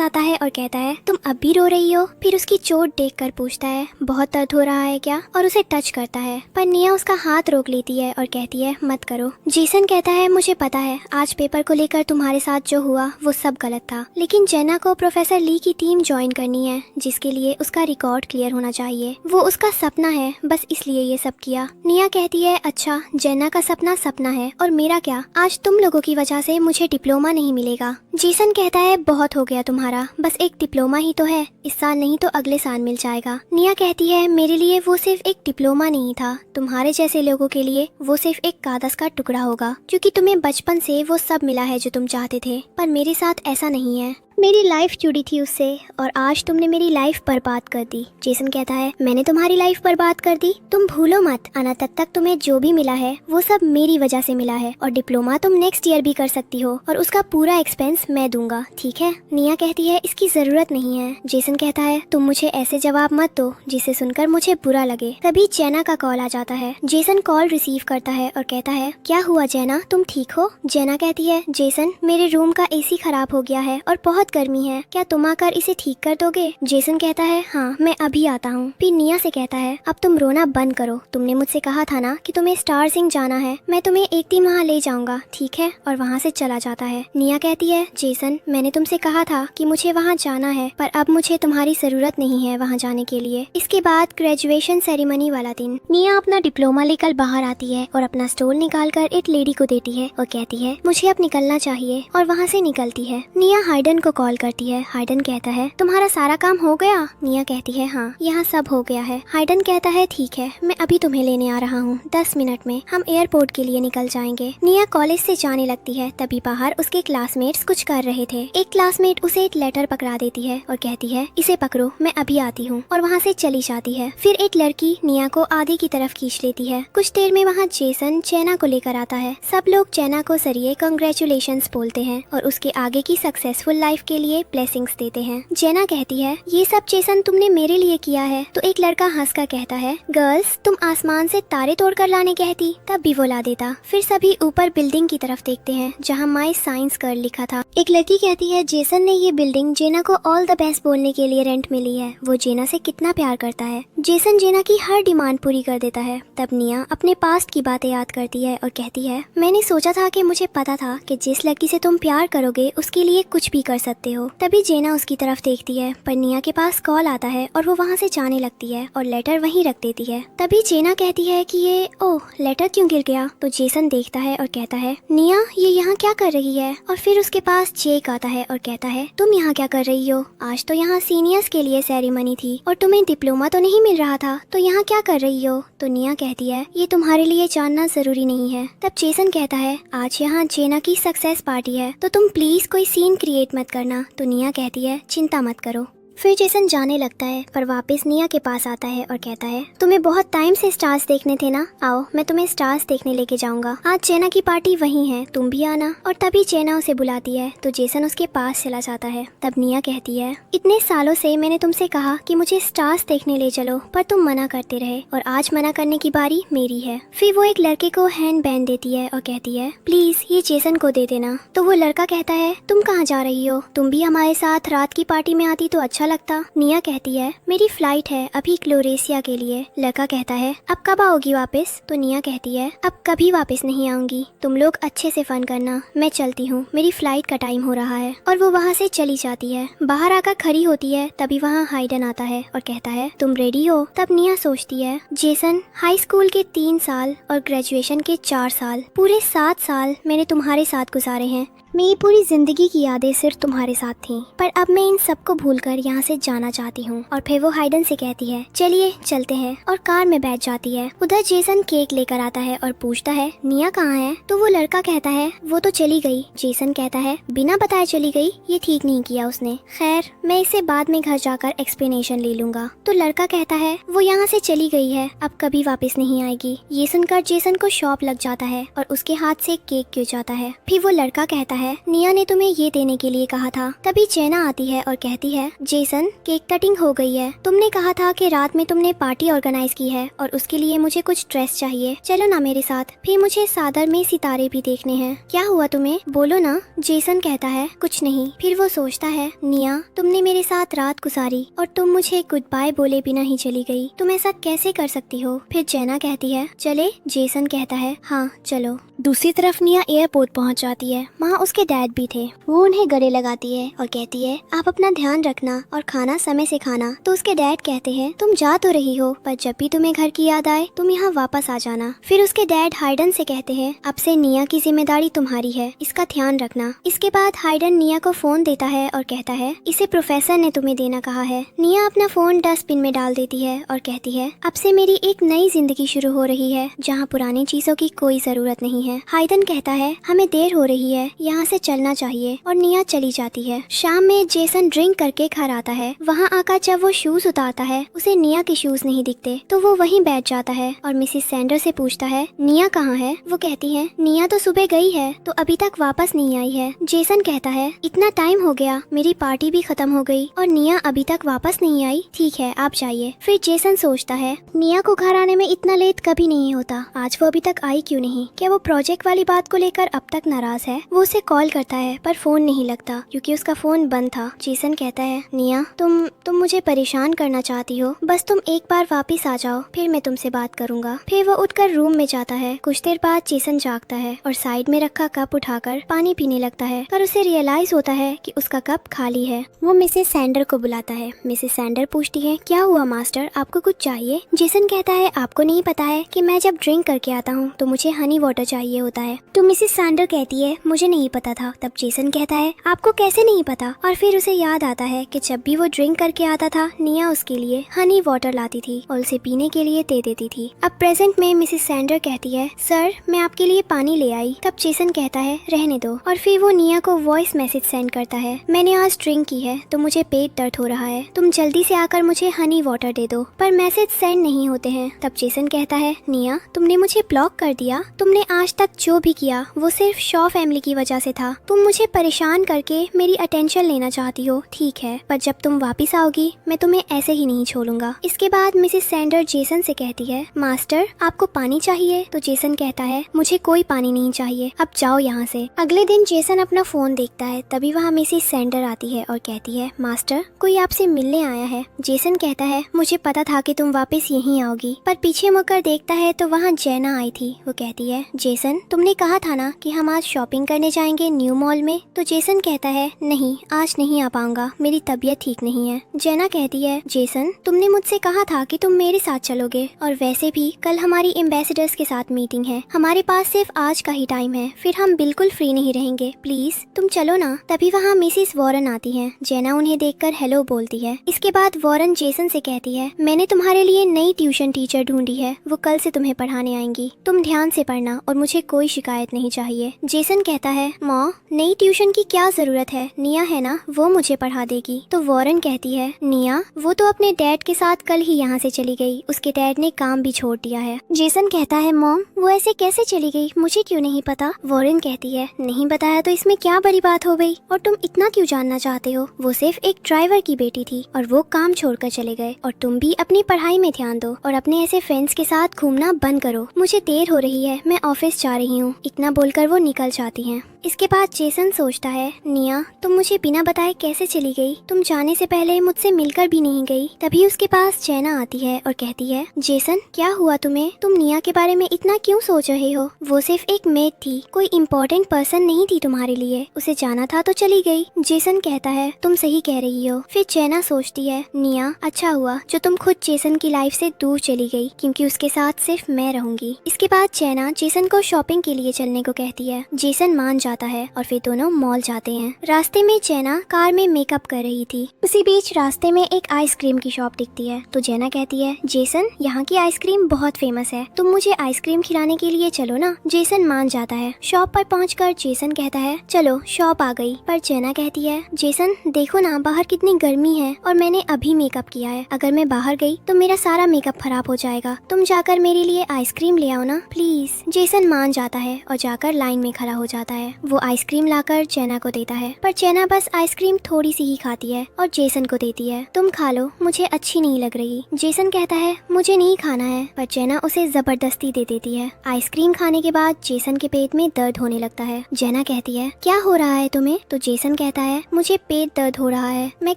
आता है और कहता है तुम अब भी रो रही हो? फिर उसकी चोट देखकर पूछता है बहुत दर्द हो रहा है क्या, और उसे टच करता है। पर निया उसका हाथ रोक लेती है और कहती है मत करो। जेसन कहता है मुझे पता है आज पेपर को लेकर तुम्हारे साथ जो हुआ वो सब गलत था, लेकिन जेना को प्रोफेसर ली की टीम ज्वाइन करनी है, जिसके लिए उसका रिकॉर्ड क्लियर होना चाहिए। वो उसका सपना है, बस इसलिए ये सब किया। निया कहती है अच्छा, जेना का सपना सपना है और मेरा क्या? आज तुम लोगों की वजह से मुझे डिप्लोमा नहीं मिलेगा। जेसन कहता है बहुत हो गया तुम्हारा, बस एक डिप्लोमा ही तो है, इस साल नहीं तो अगले साल मिल जाएगा। निया कहती है मेरे लिए वो सिर्फ एक डिप्लोमा नहीं था, तुम्हारे जैसे लोगों के लिए वो सिर्फ एक कागज का टुकड़ा होगा, क्योंकि तुम्हें बचपन से वो सब मिला है जो तुम चाहते थे। पर मेरे साथ ऐसा नहीं है, मेरी लाइफ जुड़ी थी उससे और आज तुमने मेरी लाइफ बर्बाद कर दी। जेसन कहता है मैंने तुम्हारी लाइफ बर्बाद कर दी? तुम भूलो मत, अनातक तक तुम्हें जो भी मिला है वो सब मेरी वजह से मिला है, और डिप्लोमा तुम नेक्स्ट ईयर भी कर सकती हो और उसका पूरा एक्सपेंस मैं दूंगा, ठीक है? निया कहती है इसकी जरूरत नहीं है। जेसन कहता है तुम मुझे ऐसे जवाब मत दो जिसे सुनकर मुझे बुरा लगे। तभी जेना का कॉल आ जाता है। जेसन कॉल रिसीव करता है और कहता है क्या हुआ जेना, तुम ठीक हो? जेना कहती है जेसन मेरे रूम का एसी खराब हो गया है और बहुत गर्मी है, क्या तुम आकर इसे ठीक कर दोगे? जेसन कहता है हाँ मैं अभी आता हूँ। फिर निया से कहता है अब तुम रोना बंद करो, तुमने मुझसे कहा था ना कि तुम्हें स्टार सिंह जाना है, मैं तुम्हें एक दिन वहाँ ले जाऊंगा, ठीक है? और वहाँ से चला जाता है। निया कहती है जेसन मैंने तुमसे कहा था कि मुझे वहाँ जाना है, पर अब मुझे तुम्हारी जरूरत नहीं है वहाँ जाने के लिए। इसके बाद ग्रेजुएशन सेरेमनी वाला दिन निया अपना डिप्लोमा लेकर बाहर आती है और अपना स्टोल निकाल कर एक लेडी को देती है और कहती है मुझे अब निकलना चाहिए, और वहाँ से निकलती है। निया हाइडन को कॉल करती है। हाइडन कहता है तुम्हारा सारा काम हो गया? निया कहती है हाँ यहाँ सब हो गया है। हाइडन कहता है ठीक है, मैं अभी तुम्हें लेने आ रहा हूँ, 10 मिनट में हम एयरपोर्ट के लिए निकल जाएंगे। निया कॉलेज से जाने लगती है, तभी बाहर उसके क्लासमेट्स कुछ कर रहे थे। एक क्लासमेट उसे एक लेटर पकड़ा देती है और कहती है इसे पकड़ो, मैं अभी आती हूँ, और वहाँ से चली जाती है। फिर एक लड़की निया को आगे की तरफ खींच लेती है। कुछ देर में वहाँ जेसन चैना को लेकर आता है। सब लोग चैना को सरिये कांग्रेचुलेशंस बोलते हैं और उसके आगे की सक्सेसफुल लाइफ के लिए ब्लेसिंग्स देते हैं। जेना कहती है ये सब जेसन तुमने मेरे लिए किया है? तो एक लड़का हंसकर कहता है गर्ल्स तुम आसमान से तारे तोड़कर लाने कहती, तब भी वो ला देता। फिर सभी ऊपर बिल्डिंग की तरफ देखते हैं जहाँ माई साइंस गर्ल लिखा था। एक लड़की कहती है जेसन ने ये बिल्डिंग जेना को ऑल द बेस्ट बोलने के लिए रेंट में ली है, वो जेना से कितना प्यार करता है। जेसन जेना की हर डिमांड पूरी कर देता है। तब निया अपने पास्ट की बातें याद करती है और कहती है मैंने सोचा था कि मुझे पता था कि जिस लड़की से तुम प्यार करोगे उसके लिए कुछ भी कर सकते हो। तभी जेना उसकी तरफ देखती है, पर निया के पास कॉल आता है और वो वहाँ से जाने लगती है और लेटर वहीं रख देती है। तभी जेना कहती है कि ये ओह लेटर क्यों गिर गया? तो जेसन देखता है और कहता है निया ये यहाँ क्या कर रही है? और फिर उसके पास जेक आता है और कहता है तुम यहाँ क्या कर रही हो? आज तो यहाँ सीनियर्स के लिए सेरेमनी थी और तुम्हें डिप्लोमा तो नहीं मिल रहा था, तो यहाँ क्या कर रही हो? तो निया कहती है ये तुम्हारे लिए जानना जरूरी नहीं है। तब जेसन कहता है आज यहाँ जेना की सक्सेस पार्टी है, तो तुम प्लीज कोई सीन क्रिएट मत करना। तो निया कहती है चिंता मत करो। फिर जेसन जाने लगता है, पर वापस निया के पास आता है और कहता है तुम्हें बहुत टाइम से स्टार्स देखने थे ना, आओ मैं तुम्हें स्टार्स देखने लेके जाऊंगा। आज जेना की पार्टी वहीं है, तुम भी आना। और तभी जेना उसे बुलाती है तो जेसन उसके पास चला जाता है। तब निया कहती है इतने सालों से मैंने तुमसे कहा कि मुझे स्टार्स देखने ले चलो, पर तुम मना करते रहे और आज मना करने की बारी मेरी है। फिर वो एक लड़के को हैंड बैंड देती है और कहती है प्लीज ये जेसन को दे देना। तो वो लड़का कहता है तुम कहाँ जा रही हो? तुम भी हमारे साथ रात की पार्टी में आती तो अच्छा लगता। निया कहती है मेरी फ्लाइट है अभी ग्लोरेसिया के लिए। लड़का कहता है अब कब आओगी वापस? तो निया कहती है अब कभी वापस नहीं आऊंगी, तुम लोग अच्छे से फन करना, मैं चलती हूँ, मेरी फ्लाइट का टाइम हो रहा है। और वो वहाँ से चली जाती है। बाहर आकर खड़ी होती है, तभी वहाँ हाइडन आता है और कहता है तुम रेडी हो? तब निया सोचती है जेसन हाई स्कूल के 3 साल और ग्रेजुएशन के 4 साल, पूरे 7 साल मैंने तुम्हारे साथ गुजारे हैं, मेरी पूरी जिंदगी की यादें सिर्फ तुम्हारे साथ थीं, पर अब मैं इन सबको भूलकर यहाँ से जाना चाहती हूँ। और फिर वो हाइडन से कहती है चलिए चलते हैं, और कार में बैठ जाती है। उधर जेसन केक लेकर आता है और पूछता है निया कहाँ है? तो वो लड़का कहता है वो तो चली गई। जेसन कहता है बिना बताए चली गई, ये ठीक नहीं किया उसने। खैर मैं इसे बाद में घर जाकर एक्सप्लेनेशन ले लूंगा। तो लड़का कहता है वो यहाँ से चली गई है, अब कभी वापस नहीं आएगी। ये सुनकर जेसन को शॉक लग जाता है और उसके हाथ से केक गिर जाता है। फिर वो लड़का कहता है निया ने तुम्हें ये देने के लिए कहा था। तभी जेना आती है और कहती है जेसन केक कटिंग हो गई है, तुमने कहा था कि रात में तुमने पार्टी ऑर्गेनाइज की है और उसके लिए मुझे कुछ ड्रेस चाहिए, चलो ना मेरे साथ। फिर मुझे सादर में सितारे भी देखने हैं। क्या हुआ तुम्हें, बोलो ना। जेसन कहता है कुछ नहीं। फिर वो सोचता है निया तुमने मेरे साथ रात गुजारी और तुम मुझे गुड बाय बोले बिना ही चली गई, तुम ऐसा कैसे कर सकती हो? फिर जेना कहती है चले। जेसन कहता है हाँ चलो। दूसरी तरफ निया एयरपोर्ट पहुंच जाती है। वहाँ उसके डैड भी थे। वो उन्हें गले लगाती है और कहती है आप अपना ध्यान रखना और खाना समय से खाना। तो उसके डैड कहते हैं तुम जा तो रही हो, पर जब भी तुम्हें घर की याद आए तुम यहाँ वापस आ जाना। फिर उसके डैड हाइडन से कहते हैं अब से निया की जिम्मेदारी तुम्हारी है, इसका ध्यान रखना। इसके बाद हाइडन निया को फोन देता है और कहता है इसे प्रोफेसर ने तुम्हें देना कहा है। निया अपना फोन डस्टबिन में डाल देती है और कहती है अब से मेरी एक नई जिंदगी शुरू हो रही है जहाँ पुरानी चीजों की कोई जरूरत नहीं है। हाइडन कहता है हमें देर हो रही है, यहाँ से चलना चाहिए, और निया चली जाती है। शाम में जेसन ड्रिंक करके घर आता है। वहाँ आकर जब वो शूज उतारता है उसे निया के शूज नहीं दिखते, तो वो वहीं बैठ जाता है और मिसेस सैंडर से पूछता है निया कहाँ है? वो कहती है निया तो सुबह गई है, तो अभी तक वापस नहीं आई है। जेसन कहता है इतना टाइम हो गया, मेरी पार्टी भी खत्म हो गई और निया अभी तक वापस नहीं आई। ठीक है आप जाइए। फिर जेसन सोचता है निया को घर आने में इतना लेट कभी नहीं होता, आज वो अभी तक आई क्यों नहीं? क्या वो प्रोजेक्ट वाली बात को लेकर अब तक नाराज है? वो उसे कॉल करता है पर फोन नहीं लगता क्योंकि उसका फोन बंद था। जेसन कहता है निया तुम मुझे परेशान करना चाहती हो, बस तुम एक बार वापस आ जाओ, फिर मैं तुमसे बात करूंगा। फिर वो उठकर रूम में जाता है। कुछ देर बाद जेसन जागता है और साइड में रखा कप उठाकर पानी पीने लगता है, पर उसे रियलाइज होता है कि उसका कप खाली है। वो मिसेस सैंडर को बुलाता है। मिसेस सैंडर पूछती है क्या हुआ मास्टर, आपको कुछ चाहिए? जेसन कहता है आपको नहीं पता है कि मैं जब ड्रिंक करके आता हूँ तो मुझे हनी वाटर चाहिए होता है। तो मिसेस सैंडर कहती है मुझे नहीं पता था। तब जेसन कहता है आपको कैसे नहीं पता? और फिर उसे याद आता है कि जब भी वो ड्रिंक करके आता था निया उसके लिए हनी वाटर लाती थी और उसे पीने के लिए दे देती थी। अब प्रेजेंट में मिसेस सैंडर कहती है सर मैं आपके लिए पानी ले आई। तब जेसन कहता है रहने दो, और फिर वो निया को वॉइस मैसेज सेंड करता है मैंने आज ड्रिंक की है तो मुझे पेट दर्द हो रहा है, तुम जल्दी से आकर मुझे हनी वाटर दे दो। पर मैसेज सेंड नहीं होते हैं। तब जेसन कहता है निया तुमने मुझे ब्लॉक कर दिया, तुमने आज तक जो भी किया वो सिर्फ शॉ फैमिली की वजह से था, तुम मुझे परेशान करके मेरी अटेंशन लेना चाहती हो, ठीक है, पर जब तुम वापस आओगी मैं तुम्हें ऐसे ही नहीं छोड़ूंगा। इसके बाद मिसेस सैंडर जेसन से कहती है मास्टर आपको पानी चाहिए? तो जेसन कहता है मुझे कोई पानी नहीं चाहिए, अब जाओ यहाँ से। अगले दिन जेसन अपना फोन देखता है, तभी वहाँ मिसेस सैंडर आती है और कहती है मास्टर कोई आपसे मिलने आया है। जेसन कहता है मुझे पता था कि तुम वापस यहीं आओगी, पर पीछे मुड़कर देखता है तो वहाँ जेना आई थी। वो कहती है जेसन तुमने कहा था ना कि हम आज शॉपिंग करने जाएंगे न्यू मॉल में? तो जेसन कहता है नहीं आज नहीं आ पाऊंगा, मेरी तबीयत ठीक नहीं है। जेना कहती है जेसन तुमने मुझसे कहा था कि तुम मेरे साथ चलोगे, और वैसे भी कल हमारी एम्बेसडर्स के साथ मीटिंग है, हमारे पास सिर्फ आज का ही टाइम है, फिर हम बिल्कुल फ्री नहीं रहेंगे, प्लीज तुम चलो ना। तभी वहाँ मिसेस वॉरन आती है। जेना उन्हें देखकर हेलो बोलती है। इसके बाद वॉरन जेसन से कहती है मैंने तुम्हारे लिए नई ट्यूशन टीचर ढूंढी है, वो कल से तुम्हें पढ़ाने आएंगी, तुम ध्यान से पढ़ना और मुझे कोई शिकायत नहीं चाहिए। जेसन कहता है मॉ नई ट्यूशन की क्या जरूरत है, निया है ना वो मुझे पढ़ा देगी। तो वॉरन कहती है निया वो तो अपने डैड के साथ कल ही यहाँ से चली गई, उसके डैड ने काम भी छोड़ दिया है। जेसन कहता है मॉम वो ऐसे कैसे चली गई, मुझे क्यों नहीं पता? वॉरन कहती है नहीं बताया तो इसमें क्या बड़ी बात हो गई, और तुम इतना क्यों जानना चाहते हो? वो सिर्फ एक ड्राइवर की बेटी थी और वो काम छोड़कर चले गए, और तुम भी अपनी पढ़ाई में ध्यान दो और अपने ऐसे फ्रेंड्स के साथ घूमना बंद करो, मुझे देर हो रही है, मैं ऑफिस जा रही हूँ। इतना बोलकर वो निकल जाती हैं। इसके बाद जेसन सोचता है निया तुम मुझे बिना बताए कैसे चली गई, तुम जाने से पहले मुझसे मिलकर भी नहीं गई। तभी उसके पास जेना आती है और कहती है जेसन क्या हुआ तुम्हें, तुम निया के बारे में इतना क्यों सोच रहे हो? वो सिर्फ एक मेड थी, कोई इम्पोर्टेंट पर्सन नहीं थी तुम्हारे लिए, उसे जाना था तो चली गई। जेसन कहता है तुम सही कह रही हो। फिर जेना सोचती है निया अच्छा हुआ जो तुम खुद जेसन की लाइफ से दूर चली गई, क्योंकि उसके साथ सिर्फ मैं रहूंगी। इसके बाद जेना जेसन को शॉपिंग के लिए चलने को कहती है। जेसन मान जाता जाता है और फिर दोनों मॉल जाते हैं। रास्ते में जेना कार में मेकअप कर रही थी। उसी बीच रास्ते में एक आइसक्रीम की शॉप दिखती है तो जेना कहती है, जेसन यहाँ की आइसक्रीम बहुत फेमस है, तुम मुझे आइसक्रीम खिलाने के लिए चलो ना। जेसन मान जाता है। शॉप पर पहुंचकर जेसन कहता है, चलो शॉप आ गई। पर जेना कहती है, जेसन देखो ना बाहर कितनी गर्मी है और मैंने अभी मेकअप किया है, अगर मैं बाहर गई तो मेरा सारा मेकअप खराब हो जाएगा, तुम जाकर मेरे लिए आइसक्रीम ले आओ ना प्लीज। जेसन मान जाता है और जाकर लाइन में खड़ा हो जाता है। वो आइसक्रीम लाकर जेना को देता है पर जेना बस आइसक्रीम थोड़ी सी ही खाती है और जेसन को देती है। तुम खा लो, मुझे अच्छी नहीं लग रही। जेसन कहता है, मुझे नहीं खाना है, पर जेना उसे जबरदस्ती दे देती है। आइसक्रीम खाने के बाद जेसन के पेट में दर्द होने लगता है। जेना कहती है, क्या हो रहा है तुम्हें? तो जेसन कहता है, मुझे पेट दर्द हो रहा है, मैं